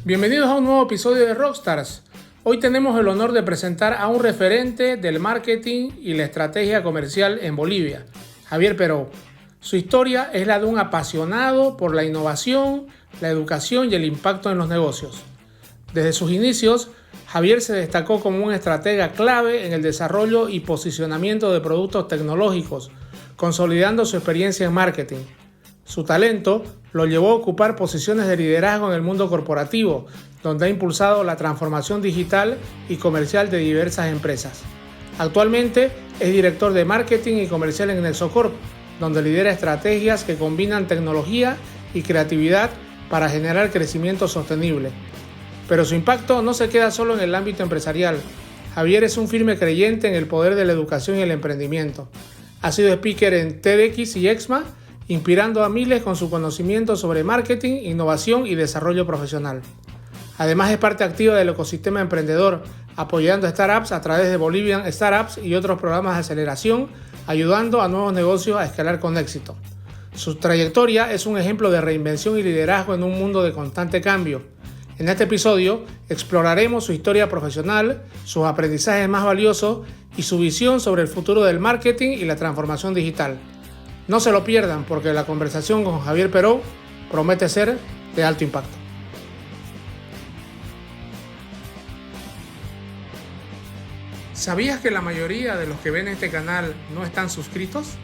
Bienvenidos a un nuevo episodio de Rockstars. Hoy tenemos el honor de presentar a un referente del marketing y la estrategia comercial en Bolivia, Javier Peró. Su historia es la de un apasionado por la innovación, la educación y el impacto en los negocios. Desde sus inicios, Javier se destacó como un estratega clave en el desarrollo y posicionamiento de productos tecnológicos, consolidando su experiencia en marketing. Su talento lo llevó a ocupar posiciones de liderazgo en el mundo corporativo, donde ha impulsado la transformación digital y comercial de diversas empresas. Actualmente es director de marketing y comercial en Nexocorp, donde lidera estrategias que combinan tecnología y creatividad para generar crecimiento sostenible. Pero su impacto no se queda solo en el ámbito empresarial. Javier es un firme creyente en el poder de la educación y el emprendimiento. Ha sido speaker en TEDx y EXMA, inspirando a miles con su conocimiento sobre marketing, innovación y desarrollo profesional. Además es parte activa del ecosistema emprendedor, apoyando startups a través de Bolivian Startups y otros programas de aceleración, ayudando a nuevos negocios a escalar con éxito. Su trayectoria es un ejemplo de reinvención y liderazgo en un mundo de constante cambio. En este episodio exploraremos su historia profesional, sus aprendizajes más valiosos y su visión sobre el futuro del marketing y la transformación digital. No se lo pierdan porque la conversación con Javier Peró promete ser de alto impacto. ¿Sabías que la mayoría de los que ven este canal no están suscritos?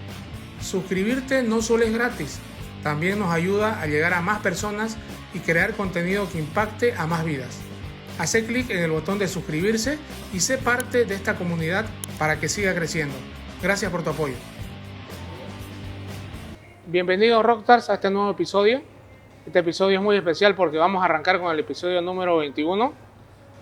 Suscribirte no solo es gratis, también nos ayuda a llegar a más personas y crear contenido que impacte a más vidas. Haz clic en el botón de suscribirse y sé parte de esta comunidad para que siga creciendo. Gracias por tu apoyo. Bienvenidos Rockstars a este nuevo episodio. Este episodio es muy especial porque vamos a arrancar con el episodio número 21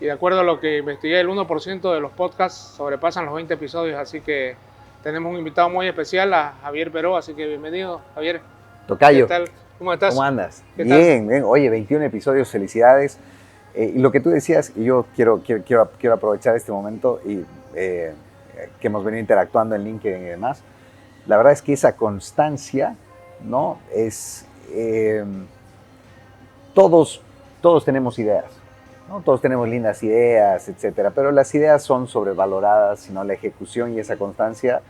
y de acuerdo a lo que investigué, el 1% de los podcasts sobrepasan los 20 episodios, así que tenemos un invitado muy especial, a Javier Peró, así que bienvenido, Javier. Tocayo, ¿Qué tal? ¿Cómo estás? ¿Cómo andas? ¿Qué Bien, bien. Oye, 21 episodios, felicidades. Y lo que tú decías, y yo quiero aprovechar este momento y que hemos venido interactuando en LinkedIn y demás. La verdad es que esa constancia, ¿no? Es, todos tenemos ideas, ¿no? Todos tenemos lindas ideas, etcétera, pero las ideas son sobrevaloradas, sino la ejecución y esa constancia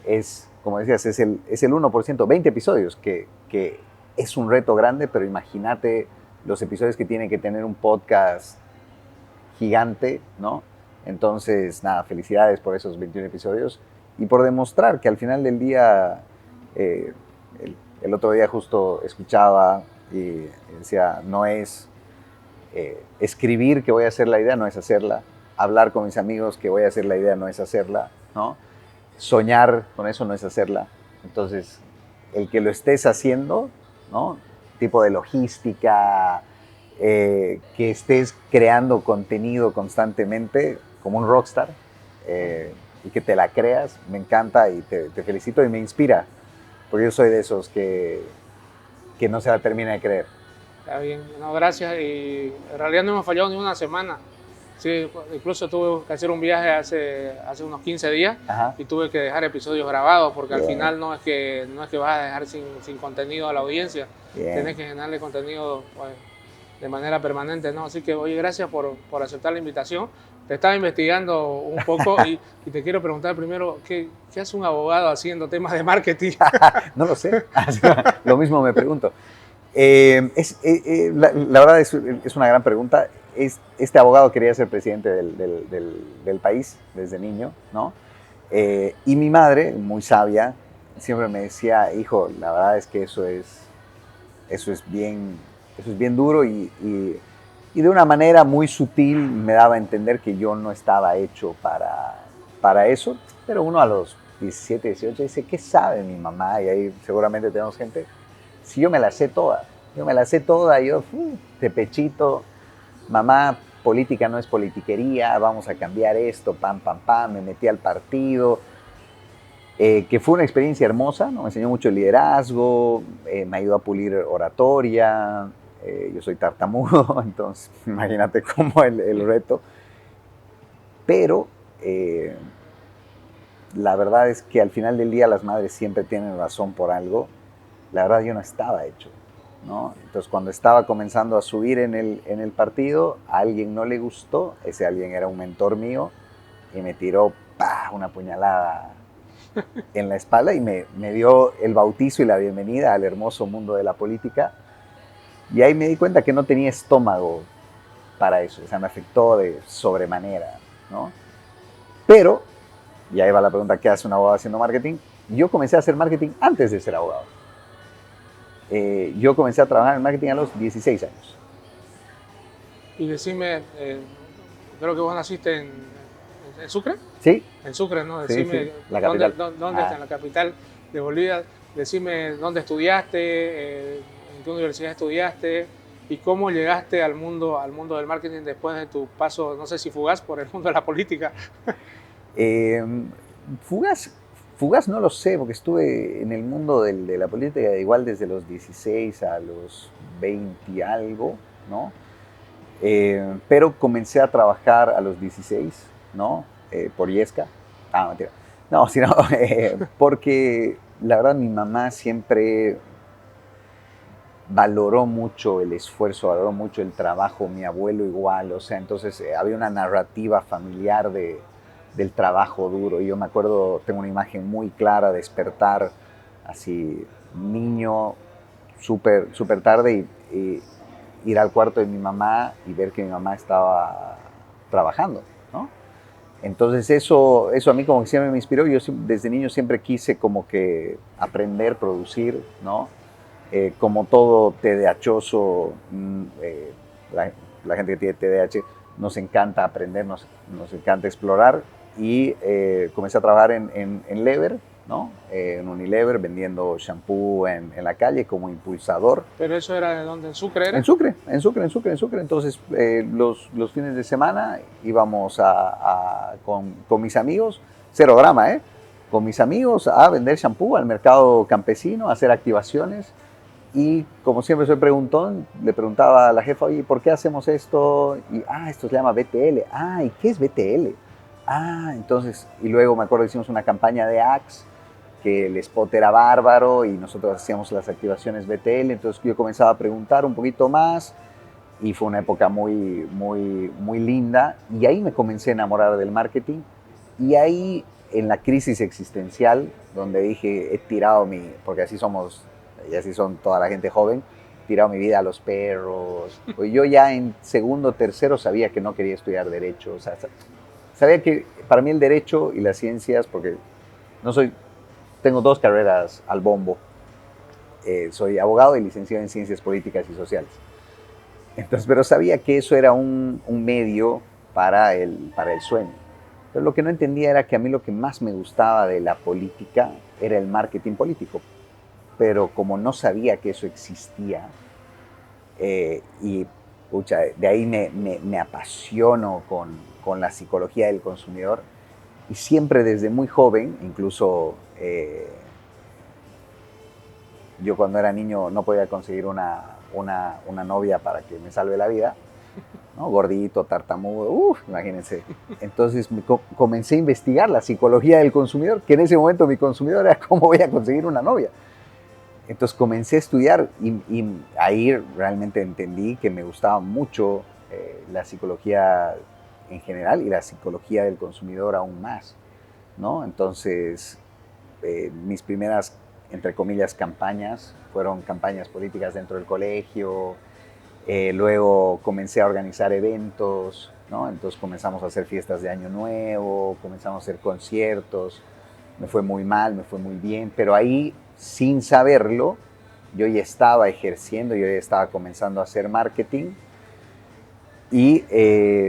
es, como decías, es el 1%, 20 episodios, que es un reto grande, pero imagínate los episodios que tiene que tener un podcast gigante, ¿no? Entonces, nada, felicidades por esos 21 episodios y por demostrar que al final del día, el otro día justo escuchaba y decía, no es escribir que voy a hacer la idea, no es hacerla. Hablar con mis amigos que voy a hacer la idea, no es hacerla, ¿no? Soñar con eso no es hacerla. Entonces, el que lo estés haciendo, ¿no? Tipo de logística, que estés creando contenido constantemente como un rockstar y que te la creas, me encanta y te felicito y me inspira, porque yo soy de esos que no se la termina de creer. Está bien, no, gracias. Y en realidad no hemos fallado ni una semana. Sí, incluso tuve que hacer un viaje hace unos 15 días. Ajá. Y tuve que dejar episodios grabados porque Bien. al final no es que vas a dejar sin contenido a la audiencia. Bien. Tienes que generarle contenido pues, de manera permanente, ¿no? Así que, oye, gracias por aceptar la invitación. Te estaba investigando un poco y te quiero preguntar primero, ¿qué hace un abogado haciendo temas de marketing? No lo sé, lo mismo me pregunto. La verdad es una gran pregunta. Este abogado quería ser presidente del país desde niño, ¿no? Y mi madre, muy sabia, siempre me decía, hijo, la verdad es que eso es bien duro y de una manera muy sutil me daba a entender que yo no estaba hecho para eso, pero uno a los 17, 18 dice, ¿qué sabe mi mamá? Y ahí seguramente tenemos gente. Si yo me la sé toda, yo de pechito, mamá, política no es politiquería, vamos a cambiar esto, pam, pam, pam, me metí al partido, que fue una experiencia hermosa, ¿no? Me enseñó mucho el liderazgo, me ayudó a pulir oratoria, yo soy tartamudo, entonces imagínate cómo el reto, pero la verdad es que al final del día las madres siempre tienen razón por algo. La verdad yo no estaba hecho. ¿no? Entonces, cuando estaba comenzando a subir en el partido, a alguien no le gustó, ese alguien era un mentor mío, y me tiró una puñalada en la espalda y me dio el bautizo y la bienvenida al hermoso mundo de la política. Y ahí me di cuenta que no tenía estómago para eso, o sea, me afectó de sobremanera, ¿no? Pero, y ahí va la pregunta, ¿qué hace un abogado haciendo marketing? Yo comencé a hacer marketing antes de ser abogado. Yo comencé a trabajar en marketing a los 16 años. Y decime, creo que vos naciste en Sucre. Sí. En Sucre, ¿no? Sí, Decime, sí, la capital. ¿dónde está? En la capital de Bolivia. Decime dónde estudiaste, en qué universidad estudiaste y cómo llegaste al mundo del marketing después de tu paso, no sé si fugaz, por el mundo de la política. Fugaz no lo sé, porque estuve en el mundo de la política igual desde los 16 a los 20 y algo, ¿no? Pero comencé a trabajar a los 16, ¿no? Por Yesca. Mentira. No, sino porque la verdad mi mamá siempre valoró mucho el esfuerzo, valoró mucho el trabajo, mi abuelo igual, o sea, entonces había una narrativa familiar del trabajo duro. Y yo me acuerdo, tengo una imagen muy clara, despertar así, niño, súper tarde y ir al cuarto de mi mamá y ver que mi mamá estaba trabajando, ¿no? Entonces eso a mí como que siempre me inspiró. Yo desde niño siempre quise como que aprender, producir, ¿no? Como todo TDAHoso, la gente que tiene TDAH, nos encanta aprender, nos encanta explorar. Y comencé a trabajar en Lever, ¿no? En Unilever, vendiendo shampoo en la calle como impulsador. ¿Pero eso era de dónde? ¿En Sucre era? En Sucre. Entonces, los fines de semana íbamos con mis amigos, cero drama, con mis amigos a vender shampoo al mercado campesino, a hacer activaciones. Y como siempre soy preguntón, le preguntaba a la jefa, oye, ¿por qué hacemos esto? Y, esto se llama BTL. ¿Y qué es BTL? Entonces, y luego me acuerdo que hicimos una campaña de Axe, que el spot era bárbaro y nosotros hacíamos las activaciones BTL. Entonces yo comenzaba a preguntar un poquito más y fue una época muy, muy, muy linda. Y ahí me comencé a enamorar del marketing. Y ahí, en la crisis existencial, donde dije, he tirado porque así somos, y así son toda la gente joven, he tirado mi vida a los perros. Pues yo ya en segundo, tercero sabía que no quería estudiar Derecho. O sea, sabía que para mí el Derecho y las ciencias, porque tengo 2 carreras al bombo. Soy abogado y licenciado en Ciencias Políticas y Sociales. Entonces, pero sabía que eso era un medio para el sueño. Pero lo que no entendía era que a mí lo que más me gustaba de la política era el marketing político. Pero como no sabía que eso existía, de ahí me apasiono con la psicología del consumidor. Y siempre desde muy joven, incluso yo cuando era niño no podía conseguir una novia para que me salve la vida, ¿no? Gordito, tartamudo, imagínense. Entonces comencé a investigar la psicología del consumidor, que en ese momento mi consumidor era cómo voy a conseguir una novia. Entonces comencé a estudiar y ahí realmente entendí que me gustaba mucho la psicología en general y la psicología del consumidor aún más, ¿no? Entonces, mis primeras, entre comillas, campañas fueron campañas políticas dentro del colegio. Luego comencé a organizar eventos, ¿no? Entonces comenzamos a hacer fiestas de Año Nuevo, comenzamos a hacer conciertos. Me fue muy mal, me fue muy bien, pero ahí, sin saberlo, yo ya estaba ejerciendo, yo ya estaba comenzando a hacer marketing. Y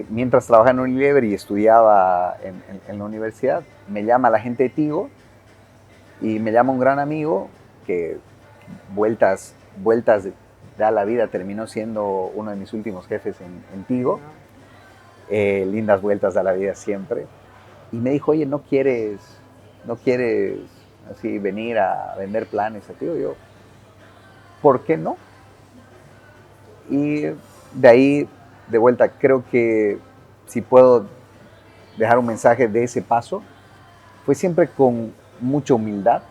mientras trabajaba en Unilever y estudiaba en la universidad, me llama la gente de Tigo y me llama un gran amigo que vueltas da la vida terminó siendo uno de mis últimos jefes en Tigo. Lindas vueltas da la vida siempre. Y me dijo, oye, ¿no quieres así venir a vender planes a Tigo? Yo, ¿por qué no? Y de ahí, de vuelta, creo que si puedo dejar un mensaje de ese paso, fue siempre con mucha humildad,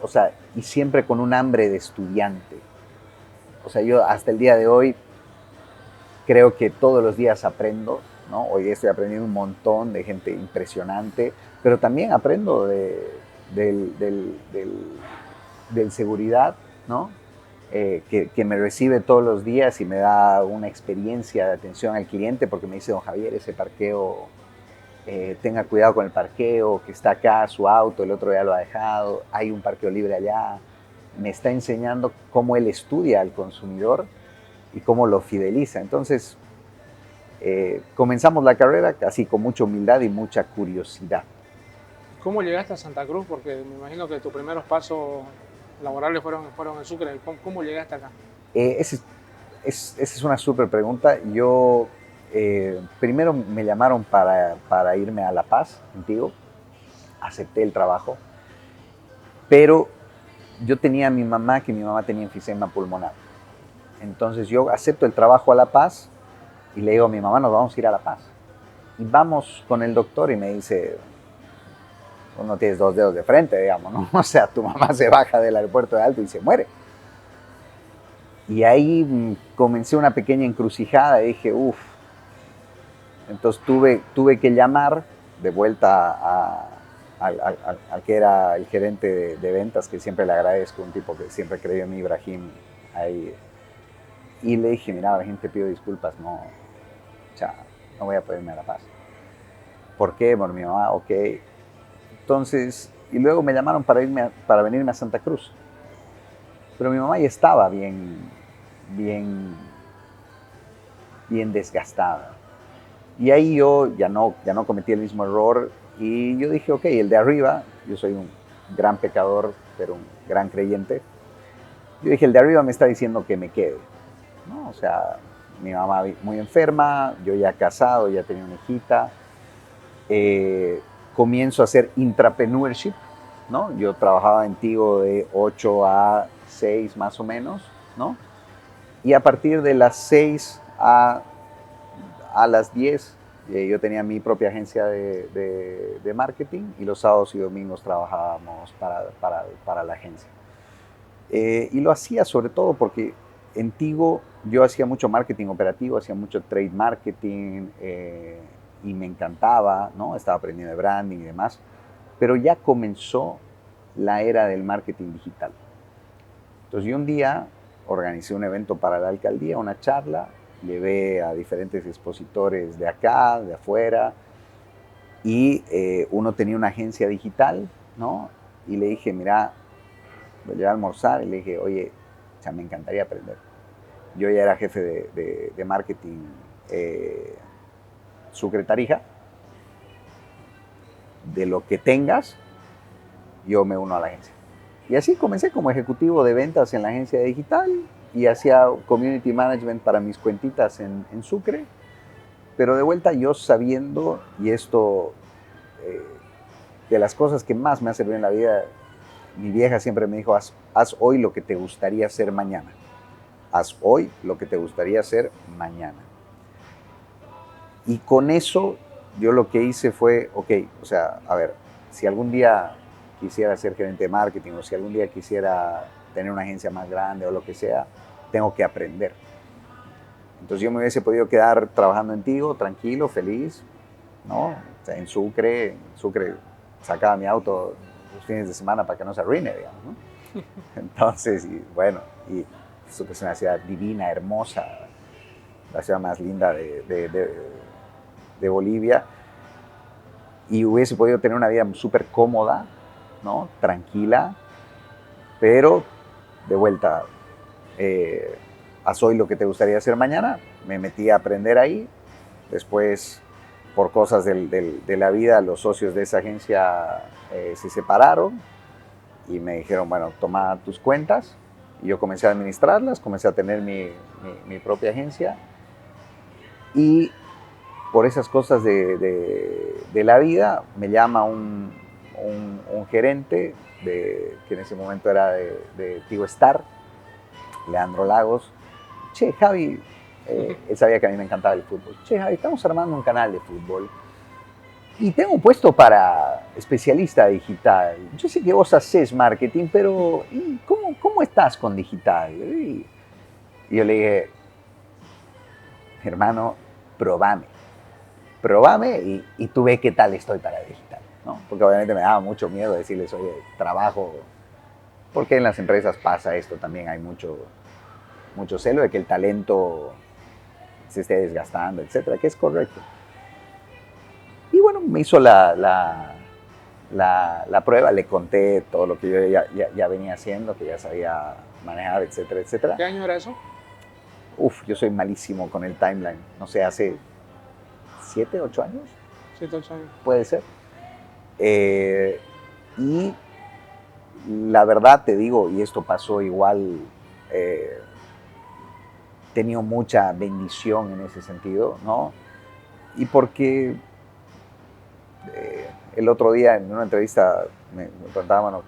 o sea, y siempre con un hambre de estudiante. O sea, yo hasta el día de hoy creo que todos los días aprendo, ¿no? Hoy estoy aprendiendo un montón de gente impresionante, pero también aprendo del seguridad, ¿no? Que me recibe todos los días y me da una experiencia de atención al cliente porque me dice, don Javier, ese parqueo, tenga cuidado con el parqueo, que está acá su auto, el otro ya lo ha dejado, hay un parqueo libre allá. Me está enseñando cómo él estudia al consumidor y cómo lo fideliza. Entonces, comenzamos la carrera así con mucha humildad y mucha curiosidad. ¿Cómo llegaste a Santa Cruz? Porque me imagino que tus primeros pasos laborales fueron en Sucre. ¿Cómo llegaste acá? Esa es una súper pregunta. Yo primero me llamaron para irme a La Paz, contigo. Acepté el trabajo, pero yo tenía a mi mamá, que mi mamá tenía enfisema pulmonar. Entonces yo acepto el trabajo a La Paz y le digo a mi mamá, nos vamos a ir a La Paz. Y vamos con el doctor y me dice, no tienes dos dedos de frente, digamos, ¿no? O sea, tu mamá se baja del aeropuerto de Alto y se muere. Y ahí comencé una pequeña encrucijada y dije, uff. Entonces tuve que llamar de vuelta al que era el gerente de ventas, que siempre le agradezco, un tipo que siempre creyó en mí, Ibrahim, ahí. Y le dije, mira, Ibrahim, te pido disculpas, no voy a poder irme a La Paz. ¿Por qué? Por mi mamá, ok. Entonces, y luego me llamaron para venirme a Santa Cruz. Pero mi mamá ya estaba bien desgastada. Y ahí yo ya no cometí el mismo error. Y yo dije, ok, el de arriba, yo soy un gran pecador, pero un gran creyente. Yo dije, el de arriba me está diciendo que me quede, ¿no? O sea, mi mamá muy enferma, yo ya casado, ya tenía una hijita. Comienzo a hacer intrapreneurship, ¿no? Yo trabajaba en Tigo de 8 a 6 más o menos, ¿no? Y a partir de las 6 a las 10 yo tenía mi propia agencia de marketing y los sábados y domingos trabajábamos para la agencia. Y lo hacía sobre todo porque en Tigo yo hacía mucho marketing operativo, hacía mucho trade marketing y me encantaba, ¿no? Estaba aprendiendo de branding y demás, pero ya comenzó la era del marketing digital. Entonces yo un día organicé un evento para la alcaldía, una charla, llevé a diferentes expositores de acá, de afuera, y uno tenía una agencia digital, ¿no? Y le dije, mira, lo llevé a almorzar y le dije, oye, o sea, me encantaría aprender. Yo ya era jefe de marketing Sucre Tarija. De lo que tengas, yo me uno a la agencia. Y así comencé como ejecutivo de ventas en la agencia digital y hacía community management para mis cuentitas en Sucre. Pero de vuelta yo sabiendo, y esto de las cosas que más me ha servido en la vida, mi vieja siempre me dijo, haz hoy lo que te gustaría hacer mañana. Haz hoy lo que te gustaría hacer mañana. Y con eso yo lo que hice fue, ok, o sea, a ver, si algún día quisiera ser gerente de marketing o si algún día quisiera tener una agencia más grande o lo que sea, tengo que aprender. Entonces yo me hubiese podido quedar trabajando en Tigo, tranquilo, feliz, ¿no? O sea, en Sucre sacaba mi auto los fines de semana para que no se arruine, digamos, ¿no? Entonces, y bueno, y Sucre es una ciudad divina, hermosa, la ciudad más linda de Bolivia, y hubiese podido tener una vida súper cómoda, ¿no? Tranquila, pero de vuelta, haz hoy lo que te gustaría hacer mañana. Me metí a aprender ahí. Después, por cosas de la vida, los socios de esa agencia se separaron y me dijeron, bueno, toma tus cuentas. Y yo comencé a administrarlas, comencé a tener mi propia agencia. Y por esas cosas de la vida, me llama un gerente que en ese momento era de Tigo Star, Leandro Lagos. Che, Javi, él sabía que a mí me encantaba el fútbol. Che, Javi, estamos armando un canal de fútbol y tengo un puesto para especialista digital. Yo sé que vos hacés marketing, pero ¿cómo estás con digital? Y yo le dije, hermano, probame y tú ve qué tal estoy para digital, ¿no? Porque obviamente me daba mucho miedo decirles, oye, trabajo, porque en las empresas pasa esto también, hay mucho celo de que el talento se esté desgastando, etcétera, que es correcto. Y bueno, me hizo la prueba, le conté todo lo que yo ya venía haciendo, que ya sabía manejar, etcétera, etcétera. ¿Qué año era eso? Yo soy malísimo con el timeline, no sé, hace 7, 8 años. 7, 8 años. Puede ser. Y la verdad te digo, y esto pasó igual, he tenido mucha bendición en ese sentido, ¿no? Y porque el otro día en una entrevista me preguntaban,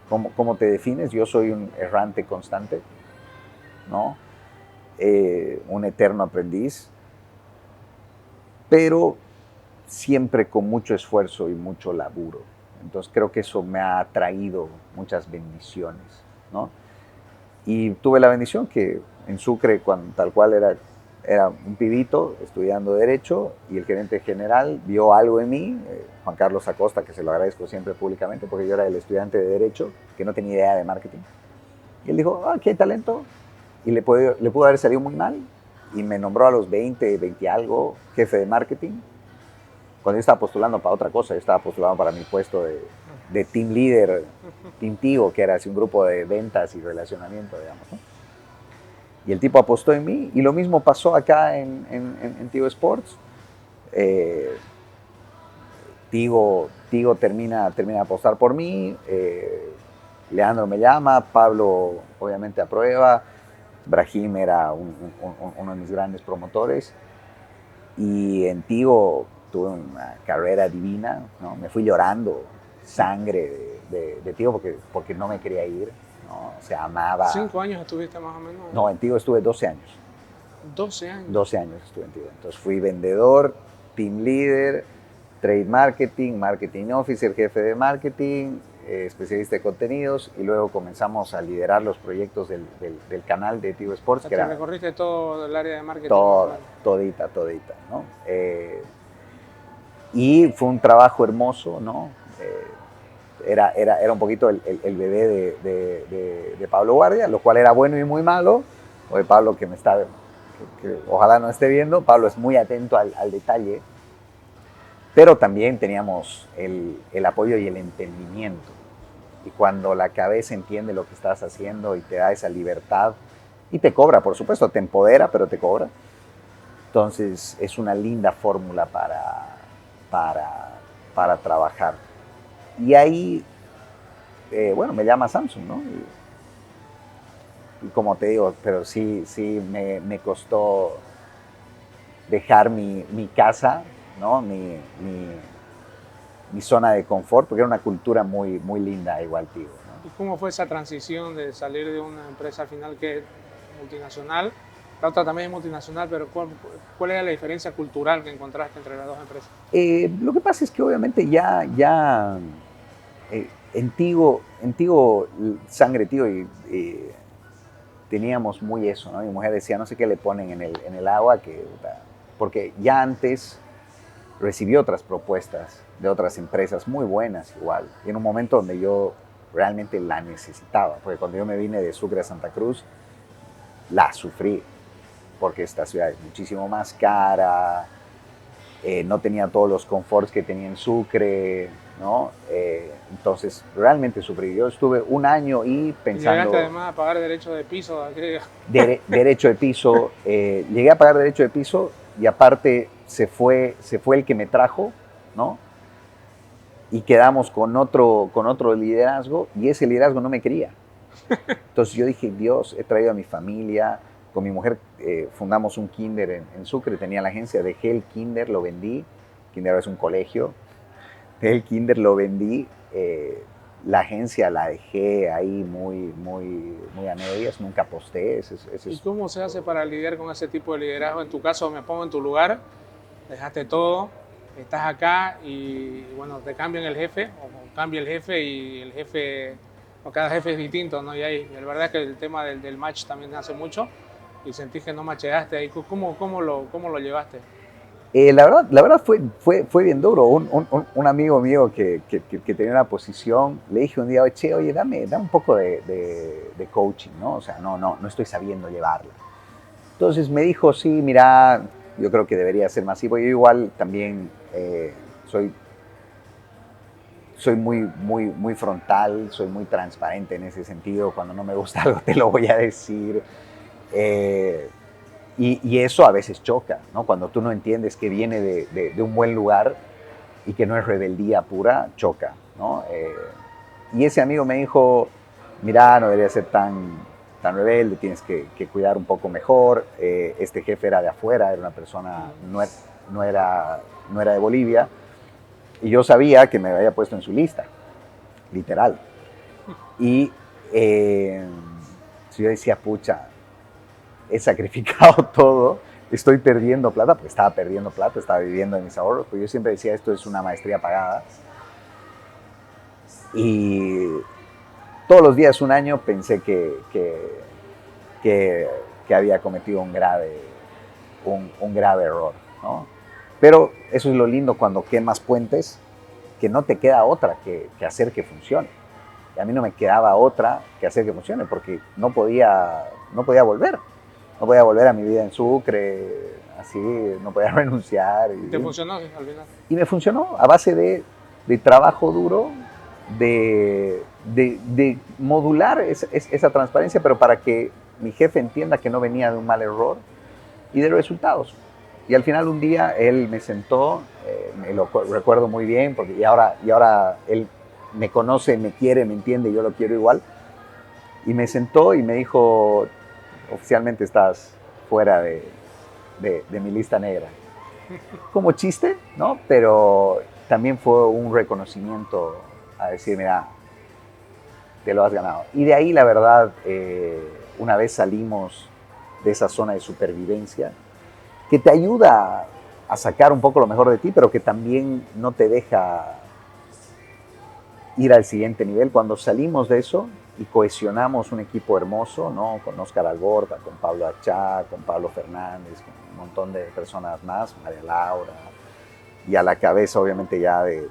bueno, ¿cómo te defines? Yo soy un errante constante, ¿no? Un eterno aprendiz, pero siempre con mucho esfuerzo y mucho laburo. Entonces creo que eso me ha traído muchas bendiciones, ¿no? Y tuve la bendición que en Sucre, cuando tal cual era un pibito estudiando Derecho, y el gerente general vio algo en mí, Juan Carlos Acosta, que se lo agradezco siempre públicamente, porque yo era el estudiante de Derecho que no tenía idea de marketing. Y él dijo, ¿qué talento? Y le pudo haber salido muy mal, y me nombró a los 20 y algo jefe de marketing, cuando yo estaba postulando para otra cosa. Yo estaba postulando para mi puesto de team leader, team Tigo, que era así un grupo de ventas y relacionamiento, digamos, ¿no? Y el tipo apostó en mí, y lo mismo pasó acá en Tigo Sports. Tigo termina de apostar por mí, Leandro me llama, Pablo obviamente aprueba, Brahim era uno de mis grandes promotores, y en Tigo tuve una carrera divina, ¿no? Me fui llorando sangre de Tigo porque no me quería ir, ¿no? O sea, amaba. 5 años estuviste más o menos. No, en Tigo estuve 12 años. 12 años. 12 años estuve en Tigo. Entonces fui vendedor, team leader, trade marketing, marketing officer, jefe de marketing, especialista de contenidos, y luego comenzamos a liderar los proyectos del canal de Tigo Sports. O sea, que recorriste todo el área de marketing. Todita, ¿no? Y fue un trabajo hermoso, ¿no? Era un poquito el bebé de Pablo Guardia, lo cual era bueno y muy malo. Oye, Pablo, que ojalá no esté viendo, Pablo es muy atento al detalle, pero también teníamos el apoyo y el entendimiento. Y cuando la cabeza entiende lo que estás haciendo y te da esa libertad, y te cobra, por supuesto, te empodera, pero te cobra. Entonces es una linda fórmula para trabajar. Y ahí, bueno, me llama Samsung, ¿no? Y como te digo, pero sí me costó dejar mi casa, ¿no? Mi zona de confort, porque era una cultura muy, muy linda igual, tío, ¿no? ¿Y cómo fue esa transición de salir de una empresa al final que es multinacional? La otra también es multinacional, pero ¿cuál era la diferencia cultural que encontraste entre las dos empresas? Lo que pasa es que obviamente ya en Tigo, sangre Tigo, y teníamos muy eso, ¿no? Mi mujer decía, no sé qué le ponen en el agua, porque ya antes recibí otras propuestas de otras empresas muy buenas igual, y en un momento donde yo realmente la necesitaba, porque cuando yo me vine de Sucre a Santa Cruz, la sufrí, porque esta ciudad es muchísimo más cara, no tenía todos los conforts que tenía en Sucre, ¿no? Entonces realmente sufrí. Yo estuve un año y pensando... ¿Y llegaste además a pagar derecho de piso? Derecho de piso, llegué a pagar derecho de piso, y aparte se fue el que me trajo, ¿no? Y quedamos con otro liderazgo, y ese liderazgo no me quería. Entonces yo dije, Dios, he traído a mi familia. Con mi mujer fundamos un kinder en Sucre, tenía la agencia, dejé el kinder, lo vendí. Kinder es un colegio. Dejé el kinder, lo vendí. La agencia la dejé ahí muy a medias, nunca aposté. ¿Y cómo se hace para lidiar con ese tipo de liderazgo? En tu caso, me pongo en tu lugar, dejaste todo, estás acá y bueno, te cambian el jefe, o cambia el jefe, y el jefe, o cada jefe es distinto, ¿no? Y ahí, la verdad es que el tema del match también hace mucho. y sentís que no macheaste ahí. ¿Cómo lo llevaste? La verdad fue bien duro. Un amigo mío que tenía una posición, le dije un día, che, oye, dame un poco de coaching, ¿no? O sea, no estoy sabiendo llevarla. Entonces me dijo, sí, mira, yo creo que debería ser masivo. Yo igual también soy muy frontal, soy muy transparente en ese sentido. Cuando no me gusta algo te lo voy a decir. Y eso a veces choca, ¿no? Cuando tú no entiendes que viene de un buen lugar y que no es rebeldía pura, choca, ¿no? Y ese amigo me dijo, mira, no deberías ser tan rebelde, tienes que cuidar un poco mejor. Este jefe era de afuera, era una persona, no era de Bolivia, y yo sabía que me había puesto en su lista, literal. Y yo decía, pucha, he sacrificado todo, estoy perdiendo plata, porque estaba perdiendo plata, estaba viviendo de mis ahorros, porque yo siempre decía, esto es una maestría pagada. Y todos los días, un año, pensé que había cometido un grave error, ¿no? Pero eso es lo lindo cuando quemas puentes, que no te queda otra que hacer que funcione. Y a mí no me quedaba otra que hacer que funcione, porque no podía volver. No podía volver a mi vida en Sucre, así, no podía renunciar. ¿Te funcionó al final? Y me funcionó a base de trabajo duro, de modular esa transparencia, pero para que mi jefe entienda que no venía de un mal error, y de resultados. Y al final un día él me sentó, me lo recuerdo muy bien, porque y ahora él me conoce, me quiere, me entiende, yo lo quiero igual. Y me sentó y me dijo, oficialmente estás fuera de mi lista negra. Como chiste, ¿no? Pero también fue un reconocimiento a decir, mira, te lo has ganado. Y de ahí, la verdad, una vez salimos de esa zona de supervivencia, que te ayuda a sacar un poco lo mejor de ti, pero que también no te deja ir al siguiente nivel. Cuando salimos de eso y cohesionamos un equipo hermoso, ¿no? Con Óscar Algorta, con Pablo Achá, con Pablo Fernández, con un montón de personas más, María Laura, y a la cabeza obviamente ya de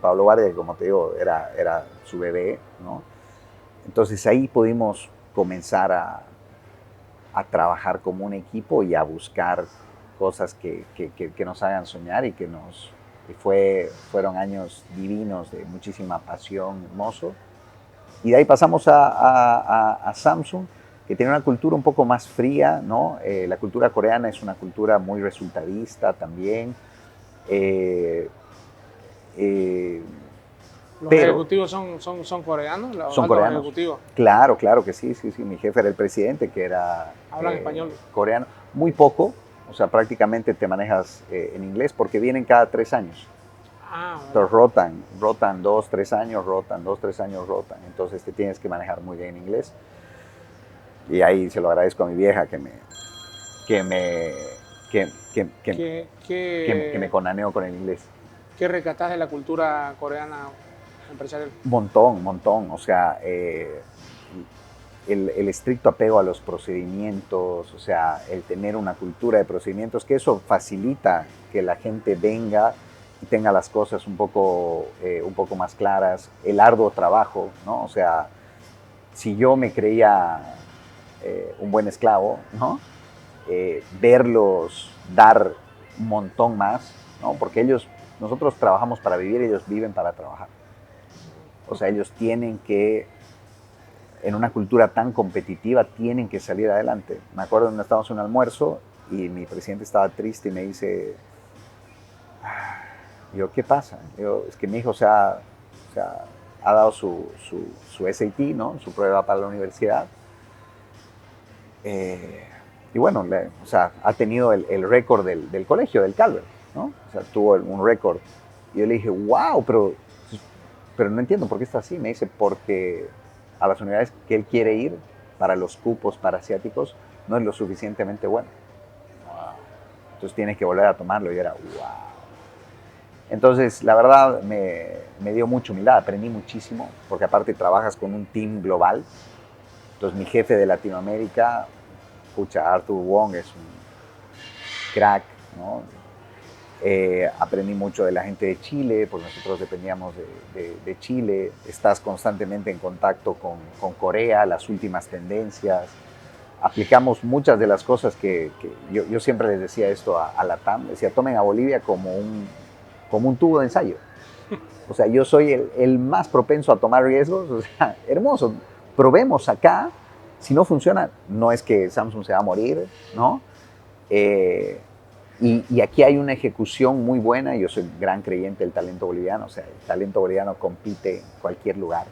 Pablo Guardia, que como te digo, era su bebé, ¿no? Entonces ahí pudimos comenzar a trabajar como un equipo y a buscar cosas que nos hagan soñar y fueron años divinos de muchísima pasión, hermoso. Y de ahí pasamos a Samsung, que tiene una cultura un poco más fría, ¿no? La cultura coreana es una cultura muy resultadista también. ¿Los ejecutivos son coreanos? Son coreanos. Ejecutivos? Claro que sí. Mi jefe era el presidente, que era ¿Hablan español? Coreano. Muy poco, o sea, prácticamente te manejas en inglés, porque vienen cada 3 años. Entonces rotan 2, 3 años, rotan. Entonces te tienes que manejar muy bien en inglés. Y ahí se lo agradezco a mi vieja que me conaneó con el inglés. ¿Qué rescatás de la cultura coreana empresarial? Montón. O sea, el estricto apego a los procedimientos, o sea, el tener una cultura de procedimientos, que eso facilita que la gente venga y tenga las cosas un poco más claras. El arduo trabajo, ¿no? O sea, si yo me creía un buen esclavo, ¿no? Verlos dar un montón más, ¿no? Porque nosotros trabajamos para vivir, ellos viven para trabajar. O sea, ellos tienen que, en una cultura tan competitiva, tienen que salir adelante. Me acuerdo que estábamos en un almuerzo y mi presidente estaba triste y me dice, yo, ¿qué pasa? Es que mi hijo ha dado su SAT, ¿no? Su prueba para la universidad. Y bueno, ha tenido el récord del colegio, del Calvert, ¿no? O sea, tuvo un récord. Y yo le dije, wow, pero no entiendo por qué está así. Me dice, porque a las universidades que él quiere ir, para los cupos para asiáticos, no es lo suficientemente bueno. Wow. Entonces tiene que volver a tomarlo. Y era, wow. Entonces, la verdad, me dio mucha humildad, aprendí muchísimo, porque aparte trabajas con un team global. Entonces, mi jefe de Latinoamérica pucha, Arthur Wong es un crack, ¿no? Aprendí mucho de la gente de Chile, porque nosotros dependíamos de Chile. Estás constantemente en contacto con Corea, las últimas tendencias. Aplicamos muchas de las cosas que yo siempre les decía esto a la TAM, decía, tomen a Bolivia como un tubo de ensayo. O sea, yo soy el más propenso a tomar riesgos, o sea, hermoso. Probemos acá, si no funciona, no es que Samsung se va a morir, ¿no? Y aquí hay una ejecución muy buena. Yo soy gran creyente del talento boliviano. O sea, el talento boliviano compite en cualquier lugar,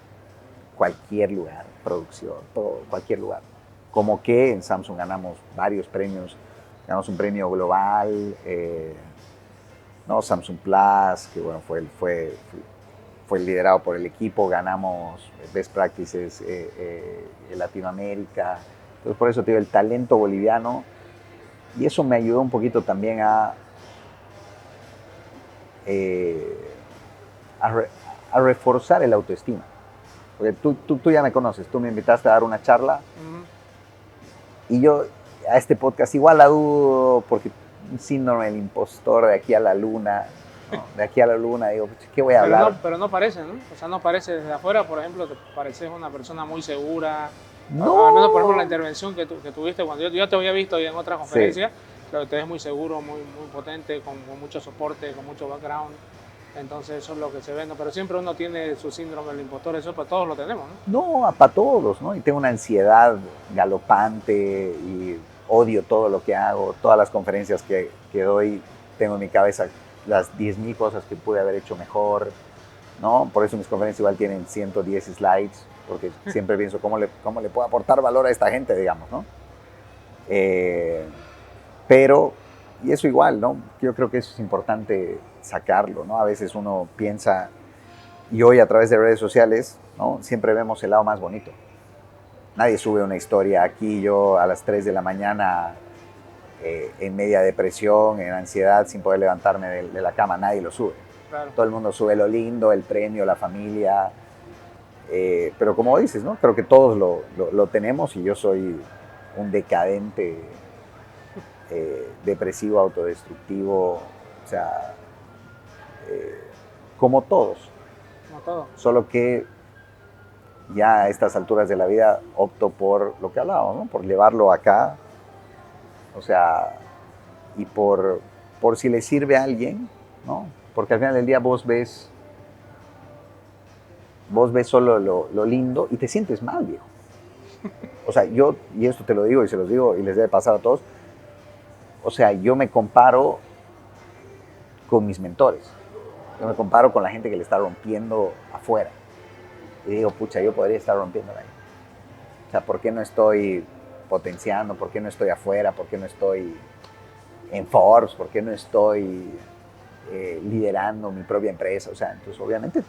producción, todo, cualquier lugar. Como que en Samsung ganamos varios premios. Ganamos un premio global, ¿no? Samsung Plus, que bueno, fue liderado por el equipo. Ganamos Best Practices en Latinoamérica. Entonces, por eso te digo, el talento boliviano. Y eso me ayudó un poquito también a reforzar el autoestima. Porque tú ya me conoces, tú me invitaste a dar una charla y yo a este podcast igual la dudo porque un síndrome del impostor de aquí a la luna, ¿no? De aquí a la luna digo, ¿qué voy a hablar? Pero no parece, ¿no? O sea, no parece desde afuera, por ejemplo, te pareces una persona muy segura. No. Al menos, por ejemplo, la intervención que tuviste cuando yo te había visto en otra conferencia, sí. Claro, te ves muy seguro, muy potente, con mucho soporte, con mucho background. Entonces eso es lo que se ve, ¿no? Pero siempre uno tiene su síndrome del impostor, eso para todos lo tenemos, ¿no? No, para todos, ¿no? Y tengo una ansiedad galopante y odio todo lo que hago, todas las conferencias que doy, tengo en mi cabeza las 10,000 cosas que pude haber hecho mejor, ¿no? Por eso mis conferencias igual tienen 110 slides, porque siempre pienso cómo le puedo aportar valor a esta gente, digamos, ¿no? Pero, y eso igual, ¿no? Yo creo que eso es importante sacarlo, ¿no? A veces uno piensa, y hoy a través de redes sociales, ¿no? Siempre vemos el lado más bonito. Nadie sube una historia aquí, yo a las 3 de la mañana, en media depresión, en ansiedad, sin poder levantarme de la cama, nadie lo sube. Claro. Todo el mundo sube lo lindo, el premio, la familia, pero como dices, ¿no? Creo que todos lo tenemos y yo soy un decadente, depresivo, autodestructivo, o sea, como todos. Como todos. Solo que ya a estas alturas de la vida opto por lo que hablábamos, ¿no? Por llevarlo acá, o sea, y por si le sirve a alguien, ¿no? Porque al final del día vos ves solo lo lindo y te sientes mal, viejo. O sea, yo, y esto te lo digo y se los digo y les debe pasar a todos, o sea, yo me comparo con mis mentores. Yo me comparo con la gente que le está rompiendo afuera. Y digo, pucha, yo podría estar rompiéndola ahí. O sea, ¿por qué no estoy potenciando? ¿Por qué no estoy afuera? ¿Por qué no estoy en Forbes? ¿Por qué no estoy liderando mi propia empresa? O sea, entonces obviamente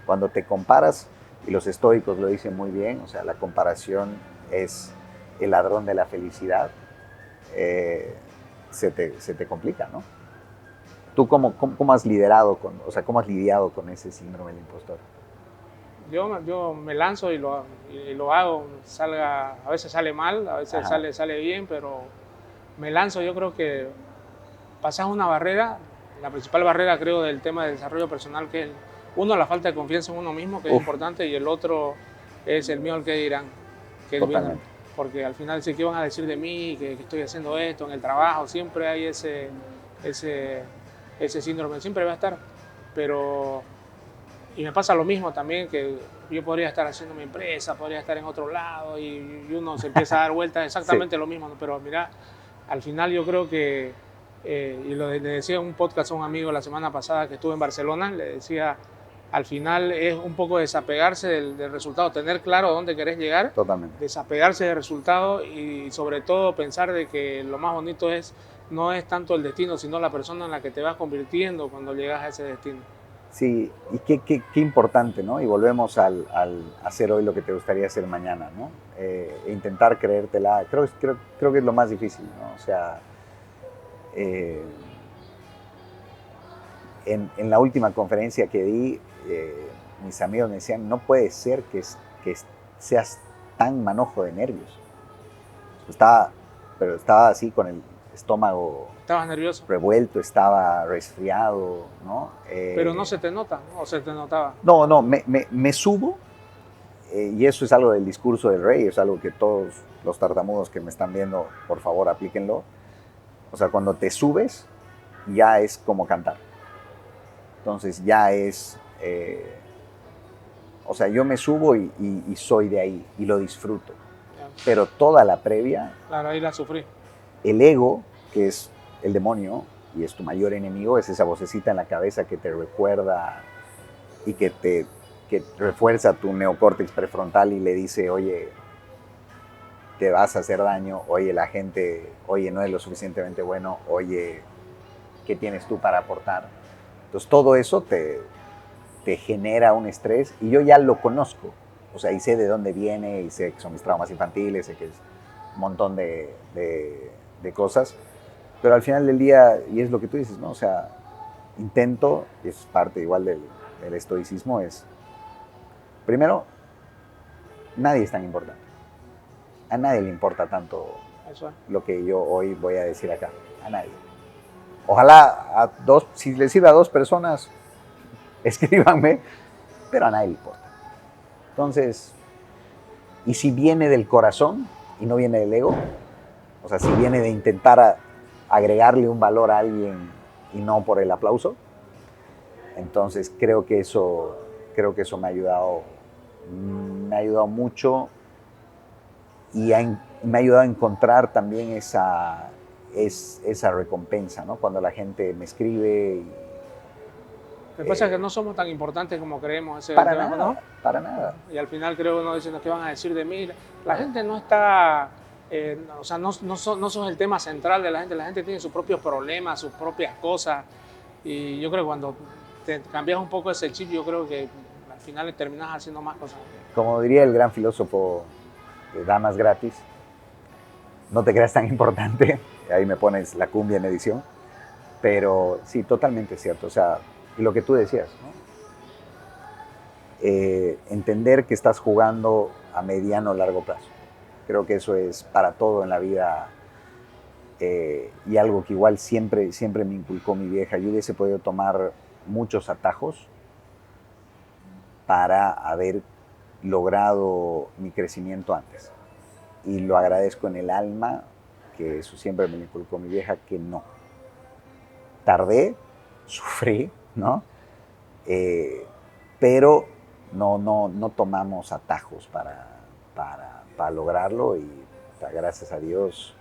cuando te comparas, y los estoicos lo dicen muy bien, o sea, la comparación es el ladrón de la felicidad, se te complica, ¿no? ¿Tú cómo has lidiado con ese síndrome del impostor? Yo me lanzo y lo hago, a veces sale mal, a veces sale bien, pero me lanzo. Yo creo que pasas una barrera, la principal barrera creo del tema del desarrollo personal, que es uno, la falta de confianza en uno mismo, que es importante, y el otro es el miedo al que dirán, que viene, porque al final sé qué van a decir de mí, que estoy haciendo esto en el trabajo, siempre hay ese síndrome, siempre va a estar, pero y me pasa lo mismo también, que yo podría estar haciendo mi empresa, podría estar en otro lado, y uno se empieza a dar vueltas exactamente lo mismo, ¿no? Pero mira, al final yo creo que, y le decía en un podcast a un amigo la semana pasada que estuve en Barcelona, le decía, al final es un poco desapegarse del resultado, tener claro a dónde querés llegar, totalmente, desapegarse del resultado y sobre todo pensar de que lo más bonito no es tanto el destino, sino la persona en la que te vas convirtiendo cuando llegas a ese destino. Sí, y qué importante, ¿no? Y volvemos al hacer hoy lo que te gustaría hacer mañana, ¿no? Intentar creértela, creo que es lo más difícil, ¿no? O sea, en la última conferencia que di, mis amigos me decían, no puede ser que seas tan manojo de nervios. pero estaba así con el estómago ¿Estabas nervioso? revuelto, estaba resfriado, ¿no? Pero no se te nota, ¿no? ¿O se te notaba? No, me subo, y eso es algo del discurso del rey, es algo que todos los tartamudos que me están viendo, por favor, aplíquenlo. O sea, cuando te subes, ya es como cantar. Entonces ya es... o sea, yo me subo y soy de ahí, y lo disfruto. Ya. Pero toda la previa, Claro, ahí la sufrí. el ego, que es el demonio y es tu mayor enemigo, es esa vocecita en la cabeza que te recuerda y que refuerza tu neocórtex prefrontal y le dice, oye, te vas a hacer daño, oye, la gente, oye, no es lo suficientemente bueno, oye, ¿qué tienes tú para aportar? Entonces todo eso te genera un estrés y yo ya lo conozco, o sea, y sé de dónde viene, y sé que son mis traumas infantiles, sé que es un montón de cosas, pero al final del día, y es lo que tú dices, ¿no? O sea, intento, y es parte igual del estoicismo, es, primero, nadie es tan importante. A nadie le importa tanto Eso es. lo que yo hoy voy a decir acá. A nadie. Ojalá si le sirve a 2 personas, escríbanme, pero a nadie le importa. Entonces, y si viene del corazón y no viene del ego, o sea, si viene de intentar agregarle un valor a alguien y no por el aplauso, entonces creo que eso me ha ayudado mucho y me ha ayudado a encontrar también esa recompensa, ¿no? Cuando la gente me escribe. Lo que pasa es que no somos tan importantes como creemos. Ese Para tema, nada, ¿no? para nada. Y al final creo que uno dice, ¿qué van a decir de mí? La gente no está, o sea, no sos el tema central de la gente. La gente tiene sus propios problemas, sus propias cosas. Y yo creo que cuando te cambias un poco ese chip, yo creo que al final terminas haciendo más cosas. Como diría el gran filósofo de Damas Gratis, no te creas tan importante. Ahí me pones la cumbia en edición. Pero sí, totalmente cierto. O sea, y lo que tú decías, ¿no? Entender que estás jugando a mediano o largo plazo. Creo que eso es para todo en la vida, y algo que igual siempre me inculcó mi vieja. Yo hubiese podido tomar muchos atajos para haber logrado mi crecimiento antes. Y lo agradezco en el alma, que eso siempre me inculcó mi vieja, que no. Tardé, sufrí, ¿no? Pero no tomamos atajos para lograrlo y gracias a Dios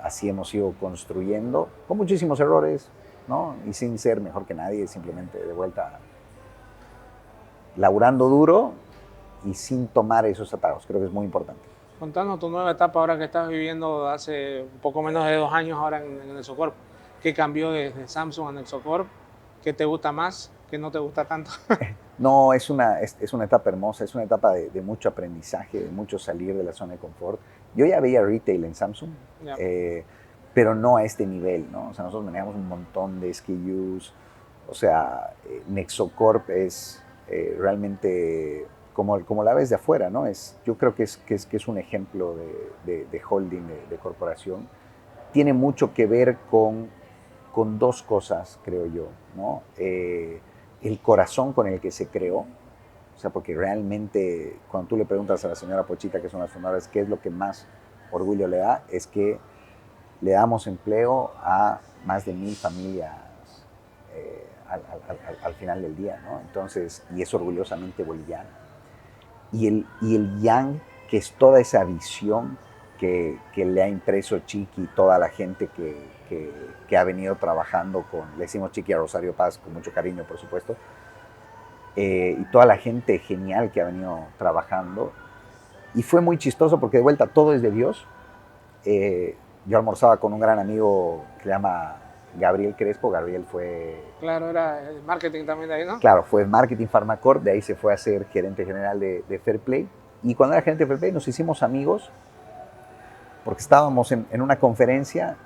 así hemos ido construyendo, con muchísimos errores, ¿no? Y sin ser mejor que nadie, simplemente de vuelta laburando duro y sin tomar esos atajos. Creo que es muy importante. Contanos tu nueva etapa ahora que estás viviendo hace un poco menos de 2 años ahora en Nexocorp. ¿Qué cambió desde Samsung a Nexocorp? ¿Qué te gusta más? ¿Qué no te gusta tanto? No, es una etapa hermosa, es una etapa de mucho aprendizaje, de mucho salir de la zona de confort. Yo ya veía retail en Samsung, pero no a este nivel, ¿no? O sea, nosotros manejamos un montón de SKUs. O sea, Nexocorp es realmente como la ves de afuera, ¿no? Yo creo que es un ejemplo de holding, de corporación. Tiene mucho que ver con 2 cosas, creo yo, ¿no? El corazón con el que se creó, o sea, porque realmente cuando tú le preguntas a la señora Pochita, que son las fundadoras, qué es lo que más orgullo le da, es que le damos empleo a más de 1000 familias al final del día, ¿no? Entonces, y es orgullosamente boliviana. Y el Yang, que es toda esa visión que le ha impreso Chiqui y toda la gente que ha venido trabajando le decimos Chiqui a Rosario Paz con mucho cariño, por supuesto, y toda la gente genial que ha venido trabajando. Y fue muy chistoso porque de vuelta todo es de Dios. Yo almorzaba con un gran amigo que se llama Gabriel Crespo. Gabriel fue... Claro, era el marketing también de ahí, ¿no? Claro, fue marketing Pharmacorp, de ahí se fue a ser gerente general de Fairplay. Y cuando era gerente de Fairplay nos hicimos amigos porque estábamos en una conferencia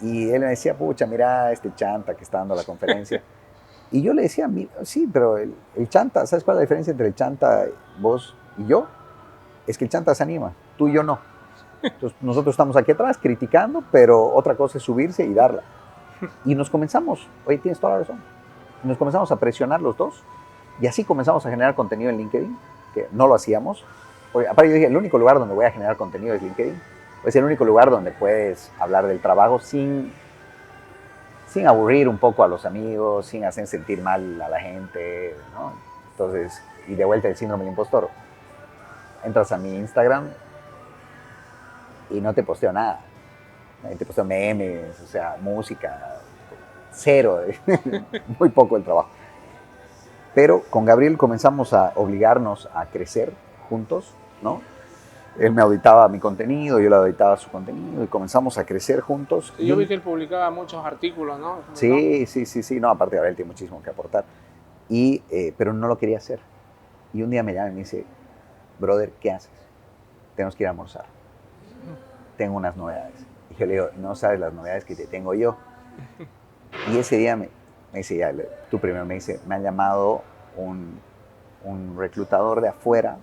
y él me decía, pucha, mira este chanta que está dando la conferencia. Y yo le decía, sí, pero el chanta, ¿sabes cuál es la diferencia entre el chanta, vos y yo? Es que el chanta se anima, tú y yo no. Entonces, nosotros estamos aquí atrás criticando, pero otra cosa es subirse y darla. Y nos comenzamos, oye, tienes toda la razón, nos comenzamos a presionar los dos y así comenzamos a generar contenido en LinkedIn, que no lo hacíamos. Porque, aparte yo dije, el único lugar donde voy a generar contenido es LinkedIn. Es el único lugar donde puedes hablar del trabajo sin aburrir un poco a los amigos, sin hacer sentir mal a la gente, ¿no? Entonces, y de vuelta el síndrome del impostor. Entras a mi Instagram y no te posteo nada. Te posteo memes, o sea, música, cero, muy poco el trabajo. Pero con Gabriel comenzamos a obligarnos a crecer juntos, ¿no? Él me auditaba mi contenido, yo le auditaba su contenido y comenzamos a crecer juntos. Sí, yo vi que él publicaba muchos artículos, ¿no? Sí. No, aparte Gabriel tiene muchísimo que aportar. Pero no lo quería hacer. Y un día me llama y me dice, brother, ¿qué haces? Tenemos que ir a almorzar. Tengo unas novedades. Y yo le digo, no sabes las novedades que te tengo yo. Y ese día me dice, ya, tú primero me dice, me ha llamado un reclutador de afuera.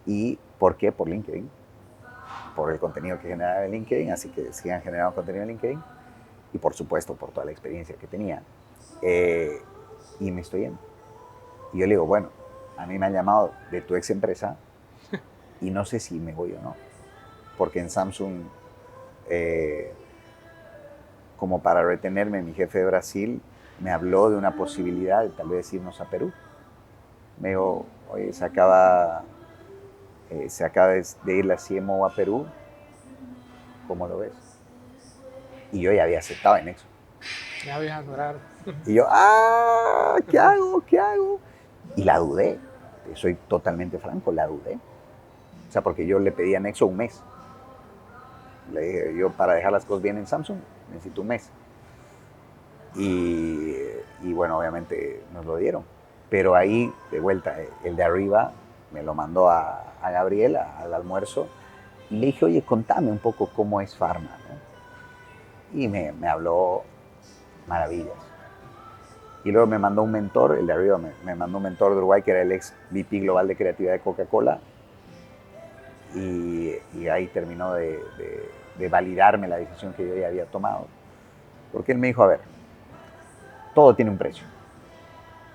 ¿Y por qué? Por LinkedIn. Por el contenido que generaba en LinkedIn, así que sigan generando contenido en LinkedIn. Y por supuesto, por toda la experiencia que tenía. Y me estoy yendo. Y yo le digo, bueno, a mí me han llamado de tu ex empresa y no sé si me voy o no. Porque en Samsung, como para retenerme, mi jefe de Brasil me habló de una posibilidad de tal vez irnos a Perú. Me dijo, oye, se acaba de ir la CMO a Perú, ¿cómo lo ves? Y yo ya había aceptado en Nexo. Ya habías adorar. Y yo, ¿qué hago? ¿Qué hago? Y la dudé, soy totalmente franco, la dudé. O sea, porque yo le pedí a Nexo un mes. Le dije, yo para dejar las cosas bien en Samsung necesito un mes. Y bueno, obviamente nos lo dieron. Pero ahí, de vuelta, el de arriba me lo mandó a Gabriel al almuerzo y le dije, oye, contame un poco cómo es Pharma, ¿no? Y me habló maravillas. Y luego me mandó un mentor, el de arriba me mandó un mentor de Uruguay que era el ex VP Global de Creatividad de Coca-Cola. Y ahí terminó de validarme la decisión que yo ya había tomado. Porque él me dijo, a ver, todo tiene un precio.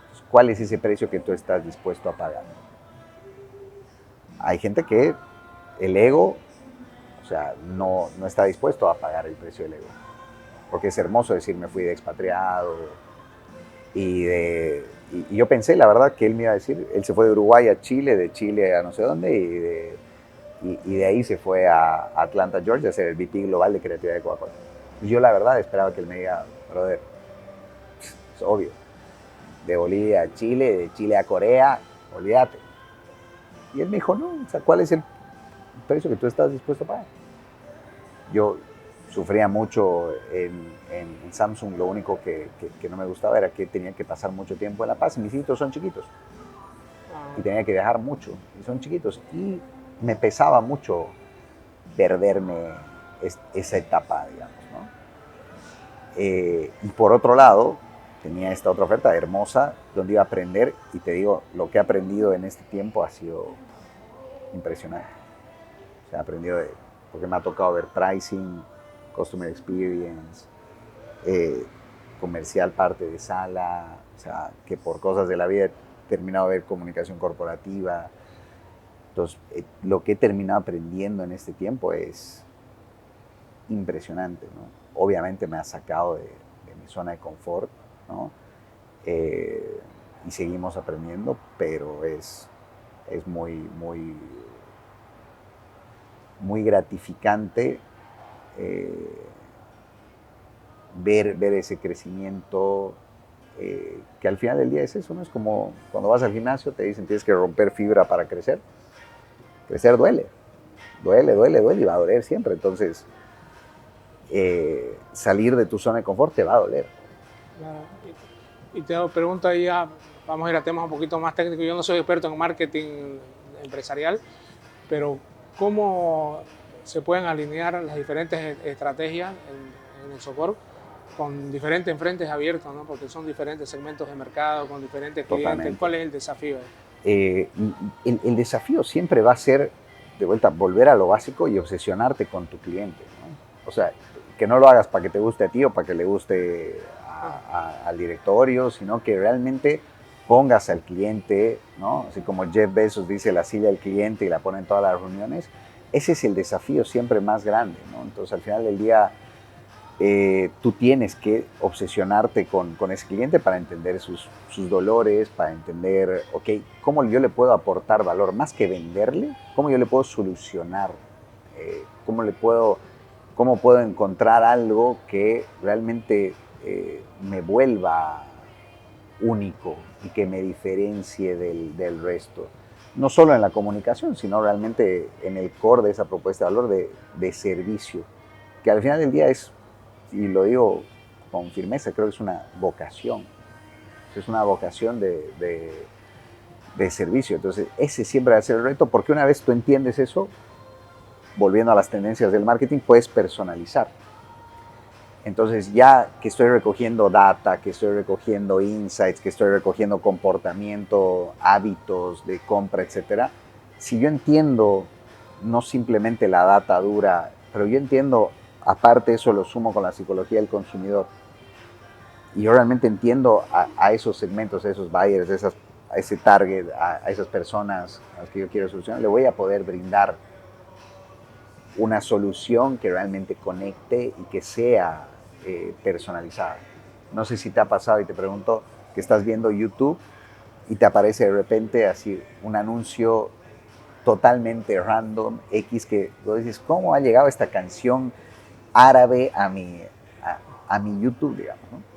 Entonces, ¿cuál es ese precio que tú estás dispuesto a pagar? Hay gente que el ego, o sea, no está dispuesto a pagar el precio del ego. Porque es hermoso decir, me fui de expatriado. Y yo pensé, la verdad, que él me iba a decir, él se fue de Uruguay a Chile, de Chile a no sé dónde, y de ahí se fue a Atlanta, Georgia, a ser el VP Global de Creatividad de Coca-Cola. Y yo, la verdad, esperaba que él me diga, brother, es obvio, de Bolivia a Chile, de Chile a Corea, olvídate. Y él me dijo, no, o sea, ¿cuál es el precio que tú estás dispuesto a pagar? Yo sufría mucho en Samsung, lo único que no me gustaba era que tenía que pasar mucho tiempo en La Paz. Mis hijos son chiquitos y tenía que viajar mucho, y son chiquitos. Y me pesaba mucho perderme esa etapa, digamos, ¿no? Y por otro lado, tenía esta otra oferta hermosa donde iba a aprender, y te digo, lo que he aprendido en este tiempo ha sido impresionante. O sea, he aprendido porque me ha tocado ver pricing, customer experience, comercial parte de sala, o sea, que por cosas de la vida he terminado de ver comunicación corporativa. Entonces, lo que he terminado aprendiendo en este tiempo es impresionante, ¿no? Obviamente me ha sacado de mi zona de confort, ¿no? Y seguimos aprendiendo, pero es muy, muy, muy gratificante ver ese crecimiento, que al final del día es eso, ¿no? Es como cuando vas al gimnasio, te dicen tienes que romper fibra para crecer. Crecer duele y va a doler siempre. Entonces, salir de tu zona de confort te va a doler. Claro. Y te pregunto ahí, vamos a ir a temas un poquito más técnicos. Yo no soy experto en marketing empresarial, pero ¿cómo se pueden alinear las diferentes estrategias en el Socor con diferentes frentes abiertos, ¿no? Porque son diferentes segmentos de mercado, con diferentes clientes? Totalmente. ¿Cuál es el desafío? El desafío siempre va a ser de vuelta, volver a lo básico y obsesionarte con tu cliente, ¿no? O sea, que no lo hagas para que te guste a ti o para que le guste al directorio, sino que realmente pongas al cliente, ¿no? Así como Jeff Bezos dice la silla del cliente y la pone en todas las reuniones. Ese es el desafío siempre más grande, ¿no? Entonces, al final del día, tú tienes que obsesionarte con ese cliente para entender sus dolores, para entender, ok, cómo yo le puedo aportar valor, más que venderle, cómo yo le puedo solucionar, cómo puedo encontrar algo que realmente me vuelva único y que me diferencie del resto. No solo en la comunicación, sino realmente en el core de esa propuesta de valor de servicio, que al final del día es, y lo digo con firmeza, creo que es una vocación. Es una vocación de servicio. Entonces, ese siempre va a ser el reto, porque una vez tú entiendes eso, volviendo a las tendencias del marketing, puedes personalizar. Entonces, ya que estoy recogiendo data, que estoy recogiendo insights, que estoy recogiendo comportamiento, hábitos de compra, etcétera, si yo entiendo no simplemente la data dura, pero yo entiendo, aparte eso lo sumo con la psicología del consumidor, y yo realmente entiendo a esos segmentos, a esos buyers, a ese target, a esas personas a las que yo quiero solucionar, le voy a poder brindar una solución que realmente conecte y que sea personalizada. No sé si te ha pasado y te pregunto que estás viendo YouTube y te aparece de repente así un anuncio totalmente random, X, que tú dices, ¿cómo ha llegado esta canción árabe a mi YouTube, digamos, ¿no?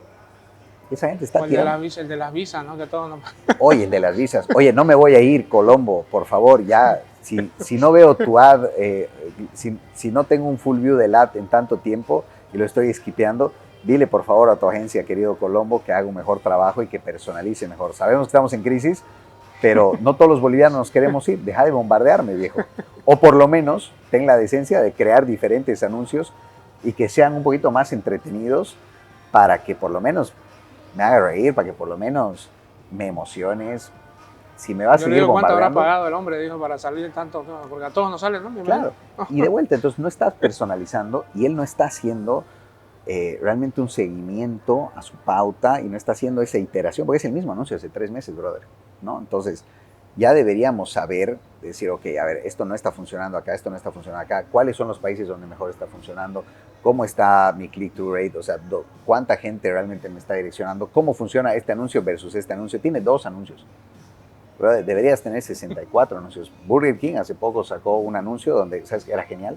Esa gente está tirando. El de las visas, ¿no? Que todo no... Oye, el de las visas. Oye, no me voy a ir, Colombo, por favor, ya. Si no veo tu ad, si no tengo un full view del ad en tanto tiempo y lo estoy skipeando, dile por favor a tu agencia, querido Colombo, que haga un mejor trabajo y que personalice mejor. Sabemos que estamos en crisis, pero no todos los bolivianos nos queremos ir. Deja de bombardearme, viejo. O por lo menos ten la decencia de crear diferentes anuncios y que sean un poquito más entretenidos para que por lo menos me haga reír, para que por lo menos me emociones. Si me va a seguir bombardeando... ¿Cuánto habrá pagado el hombre, dijo, para salir tanto? Porque a todos nos sale, ¿no? Claro. Y de vuelta, entonces no estás personalizando y él no está haciendo realmente un seguimiento a su pauta y no está haciendo esa iteración, porque es el mismo anuncio hace 3 meses, brother, ¿no? Entonces, ya deberíamos saber, decir, ok, a ver, esto no está funcionando acá, esto no está funcionando acá, cuáles son los países donde mejor está funcionando, cómo está mi click-through rate, o sea, cuánta gente realmente me está direccionando, cómo funciona este anuncio versus este anuncio. Tiene 2 anuncios. Brother, deberías tener 64 anuncios. Burger King hace poco sacó un anuncio donde, ¿sabes qué? Era genial.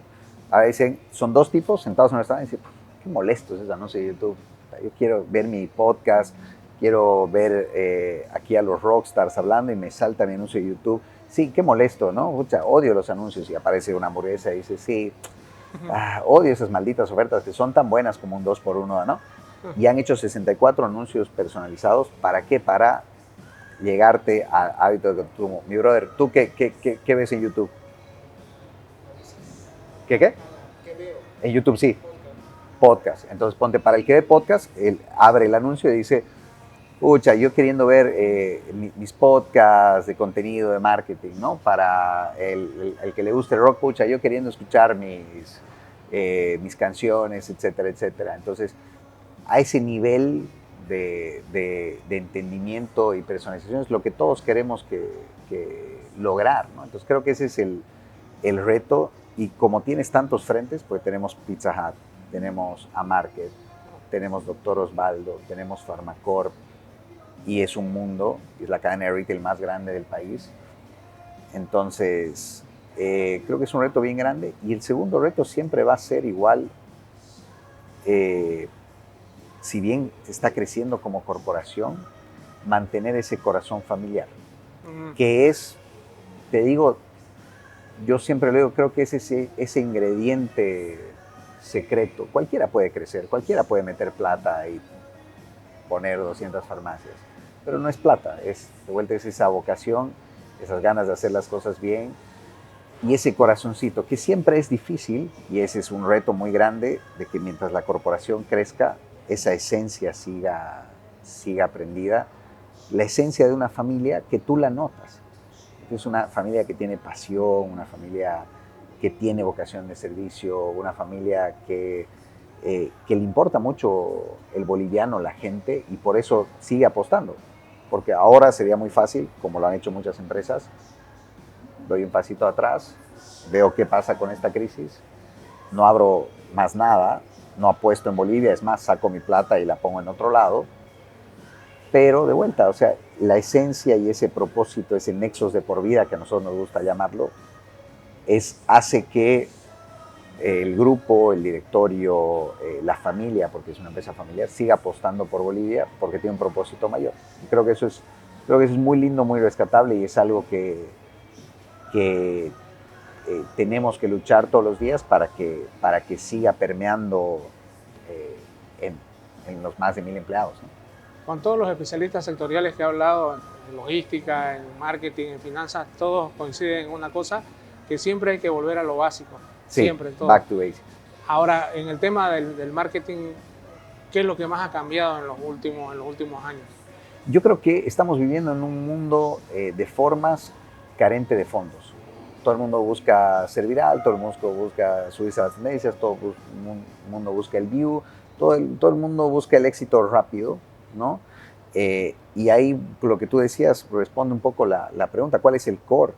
Ahora dicen, son 2 tipos sentados en un restaurante y dicen, qué molesto es ese anuncio de YouTube. Yo quiero ver mi podcast, quiero ver aquí a los rockstars hablando y me salta mi anuncio de YouTube. Sí, qué molesto, ¿no? Pucha, odio los anuncios y aparece una hamburguesa y dice, sí, odio esas malditas ofertas que son tan buenas como un 2x1, ¿no? Y han hecho 64 anuncios personalizados. ¿Para qué? Para llegarte a hábitos de consumo. Mi brother, ¿tú qué ves en YouTube? ¿Qué? ¿Qué veo? En YouTube, sí. Podcast. Entonces, ponte, para el que ve podcast, él abre el anuncio y dice, pucha, yo queriendo ver mis podcasts de contenido de marketing, ¿no? Para el que le guste el rock, pucha, yo queriendo escuchar mis canciones, etcétera, etcétera. Entonces, a ese nivel de entendimiento y personalización es lo que todos queremos que lograr, ¿no? Entonces, creo que ese es el reto. Y como tienes tantos frentes, pues tenemos Pizza Hut, tenemos Amarket, tenemos Dr. Osvaldo, tenemos Farmacorp, y es un mundo, es la cadena de retail más grande del país. Entonces, creo que es un reto bien grande. Y el segundo reto siempre va a ser igual, si bien está creciendo como corporación, mantener ese corazón familiar, que es, te digo, yo siempre lo digo, creo que es ese ingrediente secreto. Cualquiera puede crecer, cualquiera puede meter plata y poner 200 farmacias, pero no es plata, de vuelta es esa vocación, esas ganas de hacer las cosas bien y ese corazoncito, que siempre es difícil, y ese es un reto muy grande, de que mientras la corporación crezca, esa esencia siga prendida, la esencia de una familia que tú la notas. Es una familia que tiene pasión, una familia que tiene vocación de servicio, una familia que le importa mucho el boliviano, la gente, y por eso sigue apostando. Porque ahora sería muy fácil, como lo han hecho muchas empresas, doy un pasito atrás, veo qué pasa con esta crisis, no abro más nada, no apuesto en Bolivia, es más, saco mi plata y la pongo en otro lado. Pero de vuelta, o sea, la esencia y ese propósito, ese nexos de por vida que a nosotros nos gusta llamarlo, hace que el grupo, el directorio, la familia, porque es una empresa familiar, siga apostando por Bolivia porque tiene un propósito mayor. Y creo que eso es muy lindo, muy rescatable, y es algo que tenemos que luchar todos los días para que siga permeando en los más de 1,000 empleados, ¿no? Con todos los especialistas sectoriales que he hablado, en logística, en marketing, en finanzas, todos coinciden en una cosa, que siempre hay que volver a lo básico. Sí, siempre, todo. Back to basics. Ahora, en el tema del marketing, ¿qué es lo que más ha cambiado en los últimos años? Yo creo que estamos viviendo en un mundo de formas carente de fondos. Todo el mundo busca ser viral, todo el mundo busca subirse a las tendencias, todo el mundo busca el view, todo el mundo busca el éxito rápido, ¿no? Y ahí lo que tú decías responde un poco la pregunta, ¿cuál es el core?